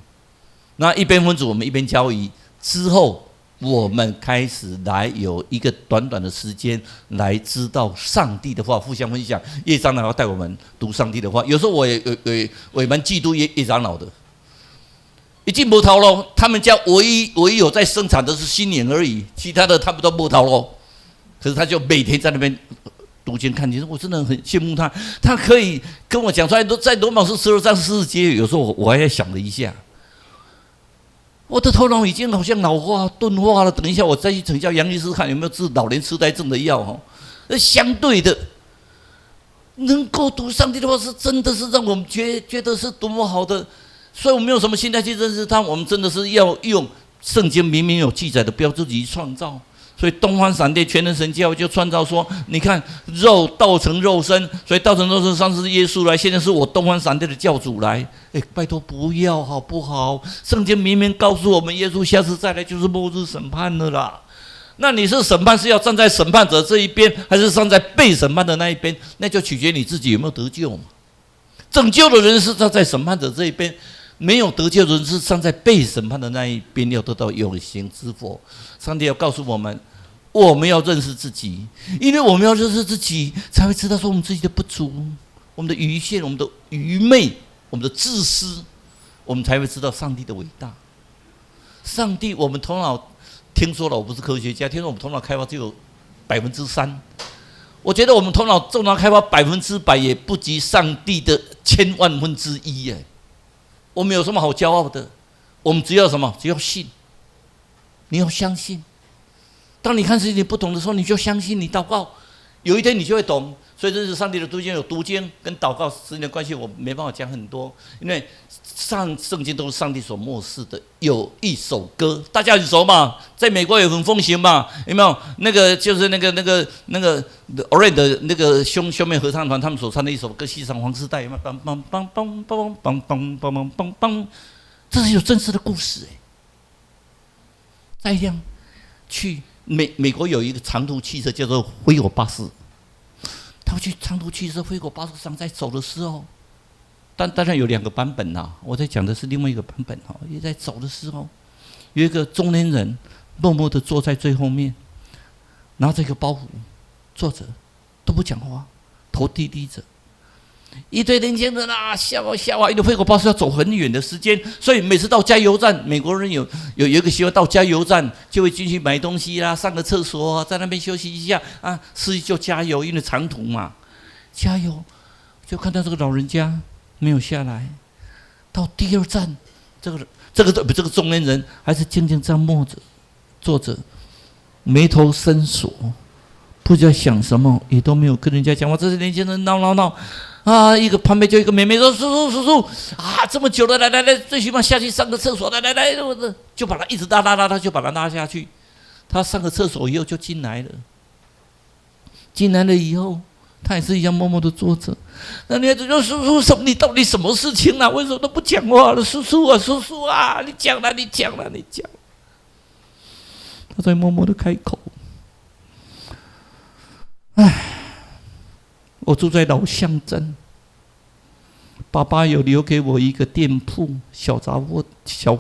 那一边分组，我们一边交易之后。我们开始来有一个短短的时间来知道上帝的话，互相分享。叶长老要带我们读上帝的话，有时候我也蛮嫉妒叶长老的。已经没头了，他们家唯一有在生产的是新年而已，其他的他们都没头了。可是他就每天在那边读经看经，我真的很羡慕他。他可以跟我讲出来，在罗马书12章40节，有时候我还在想了一下。我的头脑已经好像老化、钝化了。等一下，我再去请教杨医师看有没有治老年痴呆症的药相对的，能够读上帝的话，是真的是让我们觉得是多么好的。所以我们用什么心态去认识他？我们真的是要用圣经明明有记载的，不要自己创造。所以东方闪电全能神教就创造说，你看肉道成肉身，所以道成肉身上次是耶稣来，现在是我东方闪电的教主来。拜托不要好不好？圣经明明告诉我们，耶稣下次再来就是末日审判了啦。那你是审判是要站在审判者这一边，还是站在被审判的那一边？那就取决你自己有没有得救嘛。拯救的人是站在审判者这一边，没有得救的人是站在被审判的那一边，要得到永恒之福。上帝要告诉我们，我们要认识自己，因为我们要认识自己，才会知道说我们自己的不足，我们的局限，我们的愚昧，我们的自私，我们才会知道上帝的伟大。上帝，我们头脑听说了，我不是科学家，听说我们头脑开发只有3%，我觉得我们头脑开发100%也不及上帝的1000万分之一我们有什么好骄傲的？我们只要什么？只要信。你要相信。当你看事情不懂的时候，你就相信，你祷告，有一天你就会懂。所以认识上帝的途径有读经跟祷告之间的关系，我没办法讲很多，因为圣经都是上帝所默示的。有一首歌，大家很熟嘛，在美国也很风行嘛，有没有？那个就是那个 Orange 的那个兄妹合唱团，他们所唱的一首歌《西上黄丝带》，有没有？梆梆梆梆梆梆梆梆梆梆，这是有真实的故事再这样去美国有一个长途汽车叫做灰狗巴士。他去长途汽车灰狗巴士上在走的时候，当然有2个版本我在讲的是另外一个版本也在走的时候，有一个中年人默默地坐在最后面，拿着一个包袱坐着，都不讲话，头低低着。一堆年轻人笑因为灰狗巴士要走很远的时间，所以每次到加油站，美国人有一个习惯，到加油站就会进去买东西啦，上个厕所在那边休息一下司机就加油，因为长途嘛，加油就看到这个老人家没有下来。到第二站，这个中年人还是静静这样坐着，眉头深锁，不知道想什么，也都没有跟人家讲话。这些年轻人闹啊！一个旁边就一个妹妹说：“叔叔啊，这么久了，来，最起码下去上个厕所，来，就把他一直拉，就把他拉下去。他上个厕所以后就进来了。进来了以后，他也是一样默默的坐着。那女孩子说：“叔叔，你到底什么事情啊？为什么都不讲话了？叔叔啊，你讲了。”他在默默的开口：“我住在老巷镇，爸爸有留给我一个店铺，小杂货、小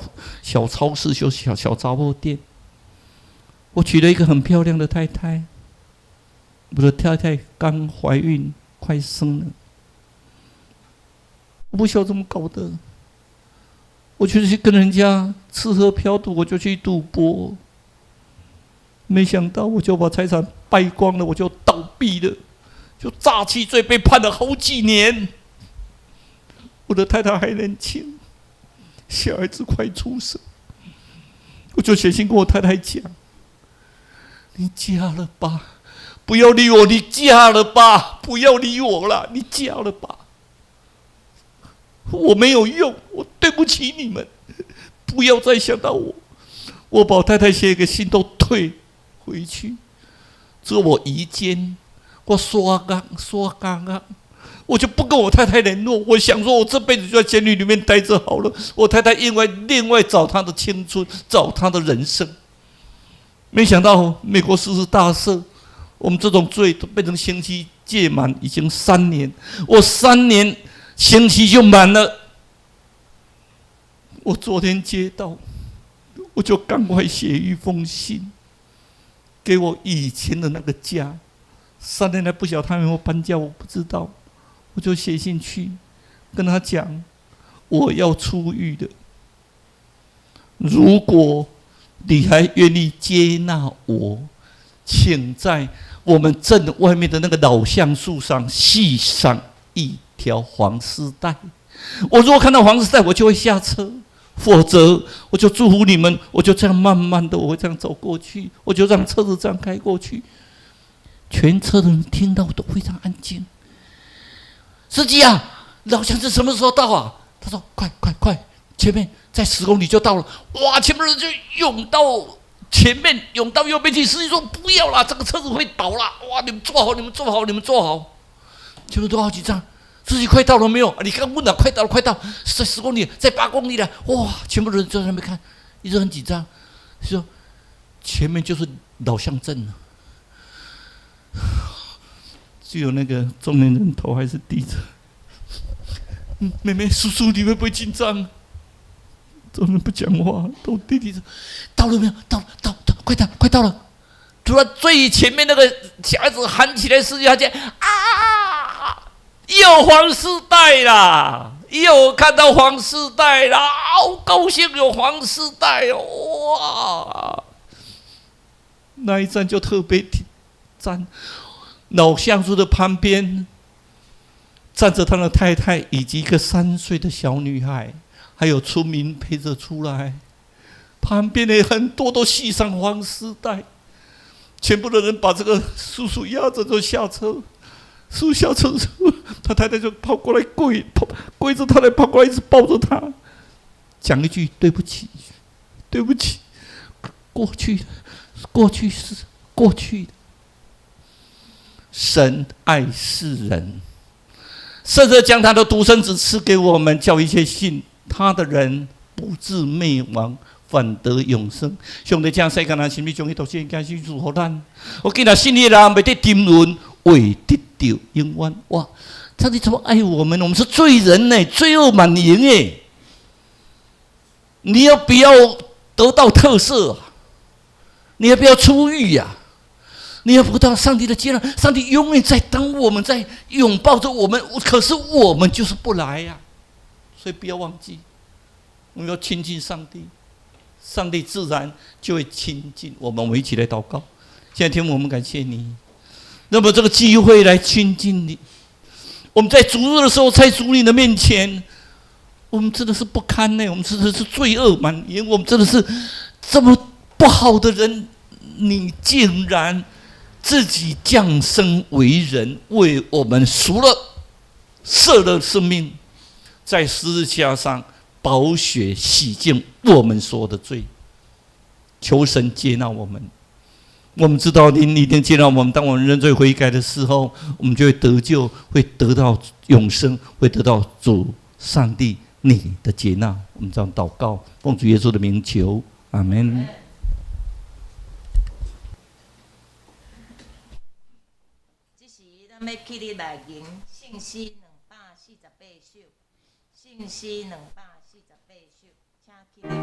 超市，小杂货店。我娶了一个很漂亮的太太，我的太太刚怀孕，快生了。我不晓得怎么搞的，我就去跟人家吃喝嫖赌，我就去赌博，没想到我就把财产败光了，我就倒闭了。”就诈欺罪被判了好几年。我的太太还年轻，小孩子快出生，我就写信跟我太太讲：“你嫁了吧，不要理我，你嫁了吧，不要理我了，你嫁了吧。我没有用，我对不起你们，不要再想到我。”我把我太太写一个信都退回去，只有我移监。我刷缸，我就不跟我太太联络。我想说，我这辈子就在监狱里面待着好了。我太太因为另外找她的青春，找她的人生。没想到美国实施大赦，我们这种罪都变成刑期届满，已经3年。我3年刑期就满了。我昨天接到，我就赶快写一封信，给我以前的那个家。3年来不晓得他有没有搬家，我不知道。我就写信去跟他讲，我要出狱的。如果你还愿意接纳我，请在我们镇外面的那个老橡树上系上一条黄丝带。我如果看到黄丝带，我就会下车；否则，我就祝福你们。我就这样慢慢的，我会这样走过去，我就让车子这样开过去。全车的人听到都非常安静。司机啊，老乡是什么时候到啊？他说：“快，前面在10公里就到了。”哇，前面人就涌到前面，涌到右边去。司机说：“不要啦，这个车子会倒啦！哇，你们坐好。”前面都好几张。司机快到了没有？你刚问了，快到了，在10公里，在8公里了。哇，全部人就在那边看，一直很紧张。说前面就是老乡镇了。只有那个中年人头还是低着。妹妹，叔叔，你会不会紧张？中年人不讲话，都低着。到了没有？到，快到了！突然最前面那个小孩子喊起来，司机他讲：“啊，有黄丝带啦！又看到黄丝带啦，好高兴有黄丝带哦！哇！”那一站就特别站。老橡树的旁边站着他的太太以及一个3岁的小女孩，还有村民陪着出来。旁边的很多都系上黄丝带，全部的人把这个叔叔压着就下车。叔叔下车之后，他太太就跑过来跪着他来跑过来，一直抱着他，讲一句：“对不起，过去是过去的。”神爱世人，甚至将他的独生子赐给我们，叫一切信他的人不至灭亡，反得永生。上帝将世间人心里将伊独生子赐予咱，我今日信的人袂得沉沦，会得到永远。哇！上帝这么爱我们，我们是罪人呢，罪恶满盈耶！你要不要得到特赦？你要不要出狱呀？你要不到上帝的接纳，上帝永远在等我们，在拥抱着我们。可是我们就是不来呀，所以不要忘记，我们要亲近上帝，上帝自然就会亲近我们。我们一起来祷告。现在天父，我们感谢你，那么这个机会来亲近你，我们在主日的时候，在主你的面前，我们真的是不堪呢。我们真的是罪恶满盈，我们真的是这么不好的人，你竟然自己降生为人，为我们赎了、舍了生命，在十字架上宝血洗净我们所有的罪。求神接纳我们。我们知道您一定接纳我们。当我们认罪悔改的时候，我们就会得救，会得到永生，会得到主上帝你的接纳。我们这样祷告，奉主耶稣的名求，阿门。这时咱要起立来吟信息248首，信息248首，请起立。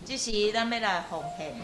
这时咱要来奉献。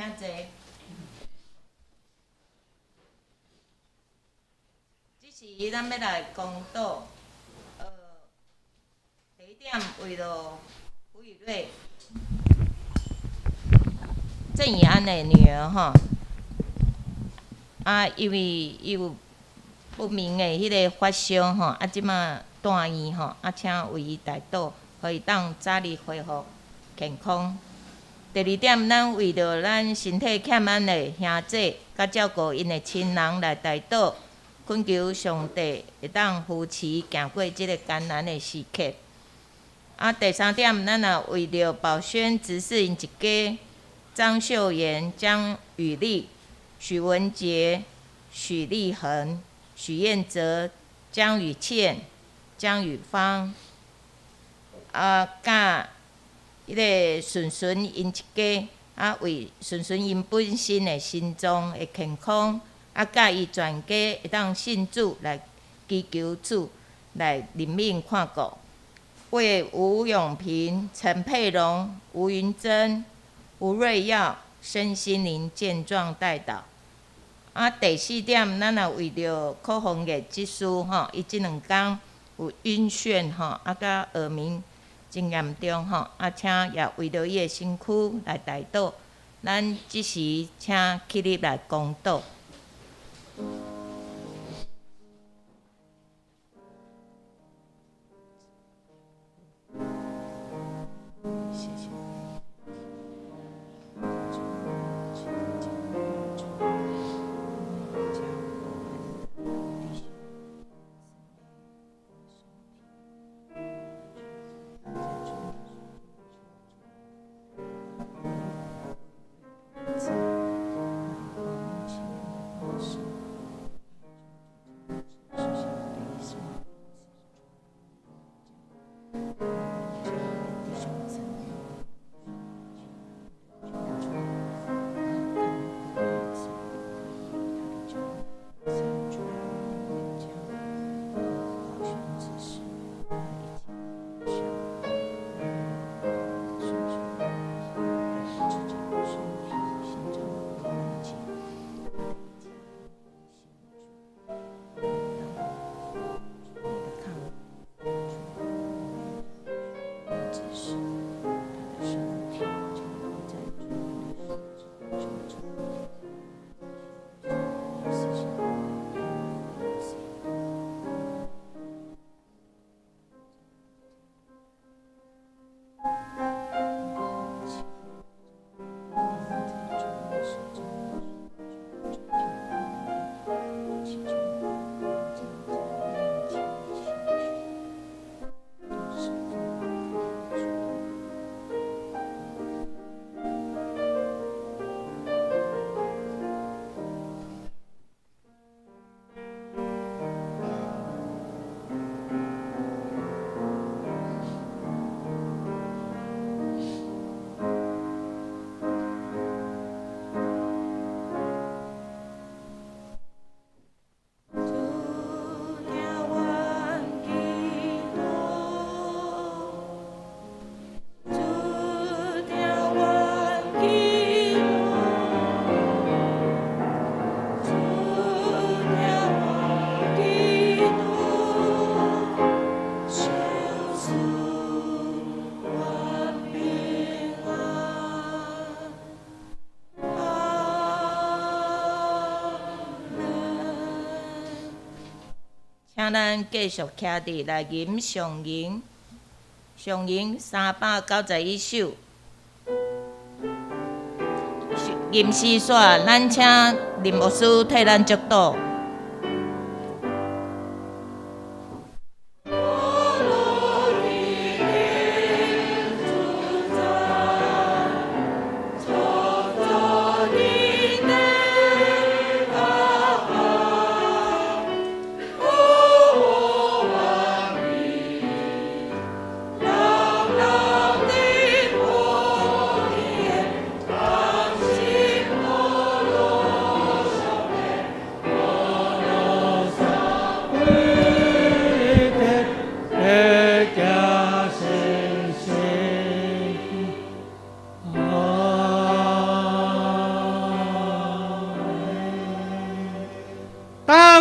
请坐。这是咱要来公道，第一点为了胡宇瑞、郑以安的女儿吼，因为伊有不明的迄个发烧吼，即马住院吼，请为伊代祷，可以当早日恢复健康。第二点，咱为着咱身体欠安的兄弟，甲照顾因的亲人来代祷，恳求上帝会当扶持行过即个艰难的时刻。第三点，咱也为着宝轩执事因一家，张秀妍、江雨丽、许文杰、许立恒、许燕哲、江雨倩、江雨芳，甲迄个顺顺因一家，为顺顺因本身的心脏的健康，甲伊全家会当信主来祈求主来怜悯看顾。为吴永平、陈佩荣、吴云珍、吴瑞耀身心灵健壮代祷。第四点，咱也为着柯宏业技师吼，伊即2天有晕眩吼，甲耳鸣真严重吼，请也为着伊的身躯来代祷。咱即时请起立来公祷。请咱继续徛伫来吟上吟391首。吟诗煞，咱请林牧师替咱祝祷。哦。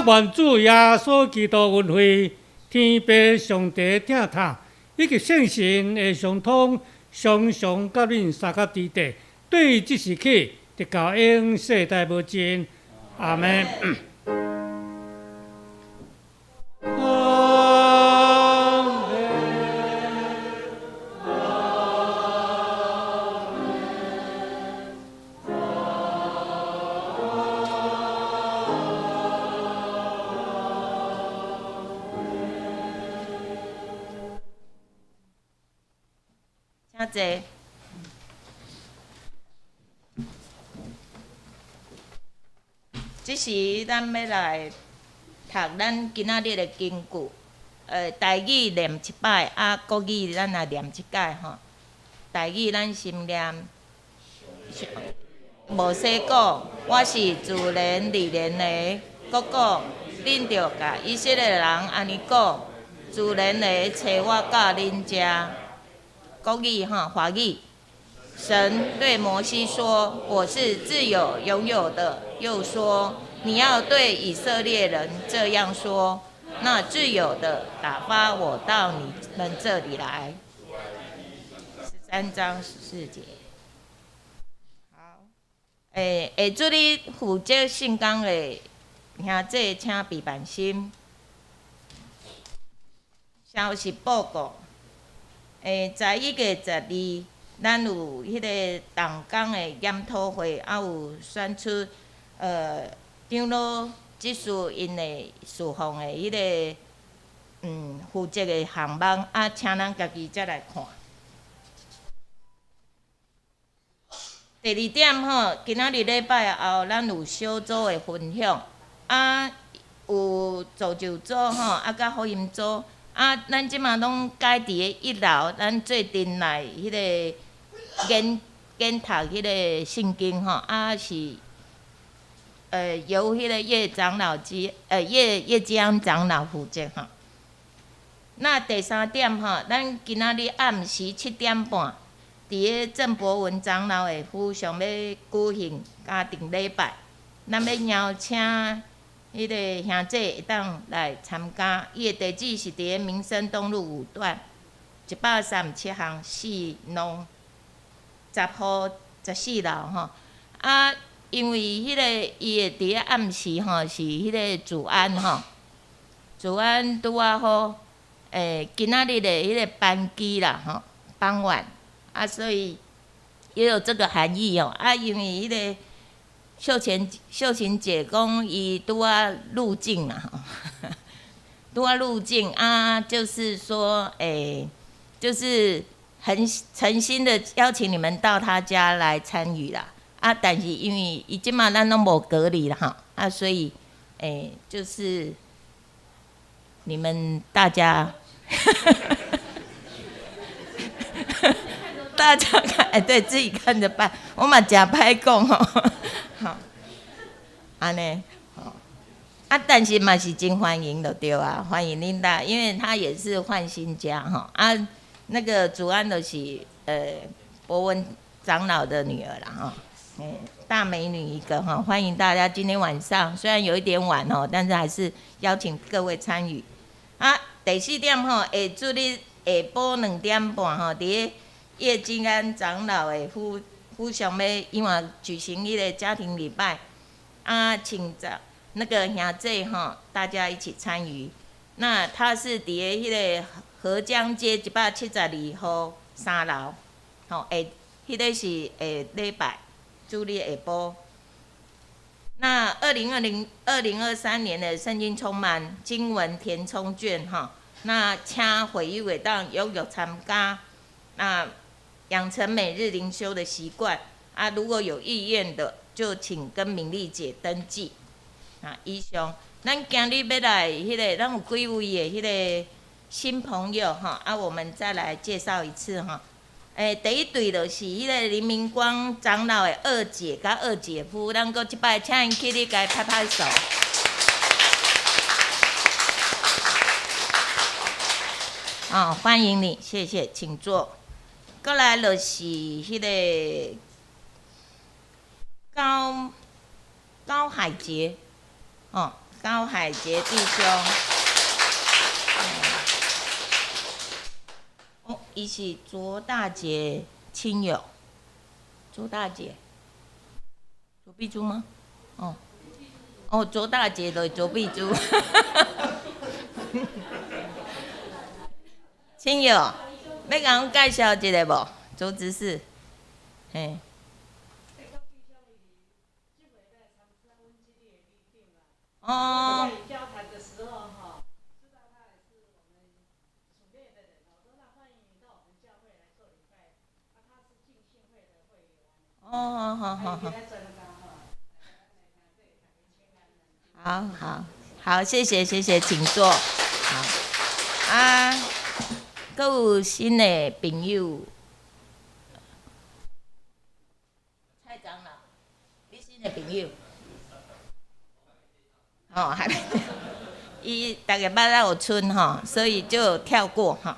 愿主耶稣基督运会天父上帝疼痛，以及圣神的相通，常常甲恁三甲伫地，对即时起，直到永世代无尽。阿门。请坐。即时咱要来读咱今仔日的经句，台语念一摆，国语咱也念一摆吼。台语咱先念。无说过，我是自然而然的。国国，恁着甲以色列人安尼讲，自然的找我甲恁遮。国语哈，华语。神对摩西说：“我是自有永有的。”又说：“你要对以色列人这样说：那自有的打发我到你们这里来。”13章14节。好，会做你负责圣工的兄弟，请备办心。消息报告。11月12，咱有迄个动工的检讨会，有选出长老技术因的事项的迄个负责的项目，请咱家己才来看。第2点吼，今仔日礼拜后，咱有小组的分享，有造就组吼，甲福音组。咱即马拢改伫个1楼，咱最近来迄个研读迄个圣经吼，是由迄个叶长老叶基安长老负责吼。那第3点吼，咱今仔日暗时7点半，伫个郑博文长老的府上要举行家庭礼拜，咱要邀请迄个兄弟会当来参加，伊的地址是伫个民生东路5段137巷4弄10号14楼吼。因为迄个伊会伫个暗时吼，是迄个主安吼，主安拄啊好，今仔日的迄个班机啦吼，傍晚所以也有这个含义哦。因为迄个秀琴姐讲伊拄啊入境啦吼，拄啊入境就是说就是很诚心的邀请你们到他家来参与啦。但是因为伊即马咱拢无隔离啦吼，所以就是你们大家大家看，对自己看着办。我嘛真歹讲吼，好，安尼，好，但是嘛是真欢迎的对啊，欢迎恁啦，因为她也是换新家吼，那个主安就是博文长老的女儿啦吼，大美女一个哈，欢迎大家今天晚上，虽然有一点晚吼，但是还是邀请各位参与。第4点吼，下注日下晡2点半吼，伫叶金安长老的府上要因为举行一个家庭礼拜，请那个兄弟吼，大家一起参与。那他是伫迄个河江街172号3楼，吼，迄个是礼拜，主日下晡。那2023年的圣经充满经文填充卷哈，那请会友会当踊跃参加，那养成每日灵修的习惯如果有意愿的，就请跟敏丽姐登记。以上，咱今日要来迄个，咱有几位的迄个新朋友哈，我们再来介绍一次哈。第一对就是迄个林明光长老的二姐甲二姐夫，咱搁即摆请因起立，甲伊拍拍手。欢迎你，谢谢，请坐。过来就是迄个高海杰，高海杰弟兄。哦，伊是卓大姐亲友。卓大姐，卓碧珠吗？哦，哦，卓大姐的卓碧珠。亲友，要甲阮介绍一个无？卓执事，嘿。哦。交谈的时候哈，知道他也是我们属内的人，我说那欢迎你到我们教会来做礼拜。啊，他是浸信会的会员。哦，好好好。好好好，谢谢谢谢，请坐。好啊，佫有新的朋友，蔡长老，你新的朋友。哦，还没，伊大概捌有春吼，所以就跳过哈。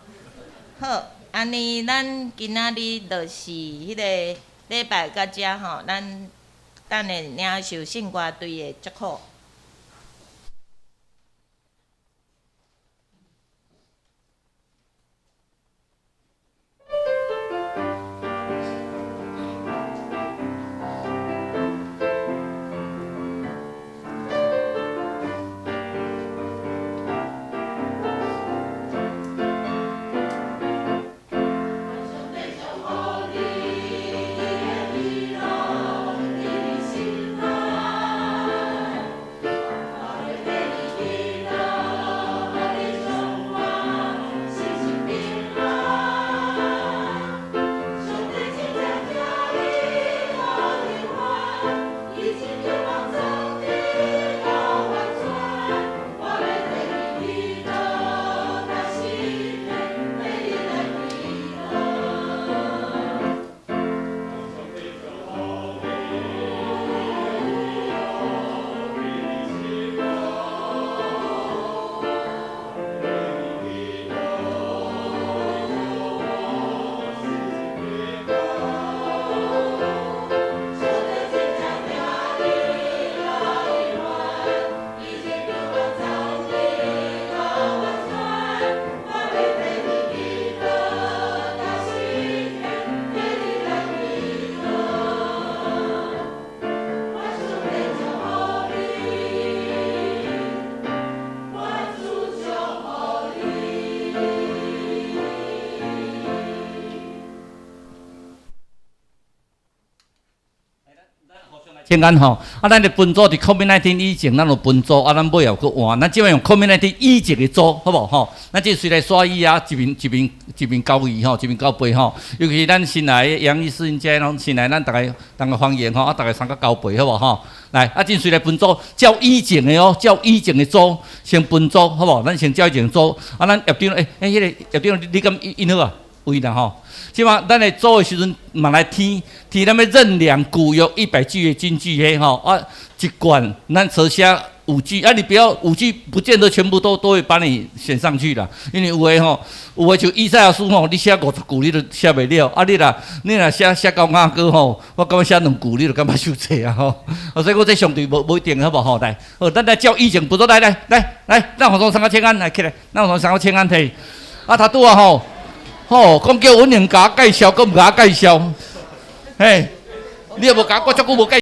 好，安尼咱今仔日就是迄个礼拜到遮吼，咱等下领受圣歌队的祝福。请安吼，啊，咱的分组伫 COVID-19 以前，咱有分组，啊，咱尾后佫换，咱即摆用 COVID-19 以前的组，好无吼？咱即随来刷椅啊，一面交椅吼，一面交杯吼。尤其是咱新来的杨医师因遮拢新来，咱大家欢迎吼，啊，大家参加交杯，好无吼？来，啊，真随来分组，照以前的哦，照以前的组先分组，好无？咱先照以前组，啊，咱业长，迄个业长，你敢因好啊？有啦吼。即马咱来做的时阵，嘛来填咱要认粮古有100句的金句嘿吼啊，一罐咱手写5句啊，你不要5句，不见得全部都会把你选上去啦，因为有的就以赛亚书吼，你写50句你都写袂了，啊你若写到雅歌吼，我感觉写2句你就感觉受罪啊吼，所以我这相对无一定好无吼来，好，咱来照以前不做来，咱互相参加请安来起来，咱互相参加请安摕，啊他拄啊吼。吼，讲叫阮娘甲我介绍，佫毋甲我介绍，嘿，你也无甲我足久无介绍。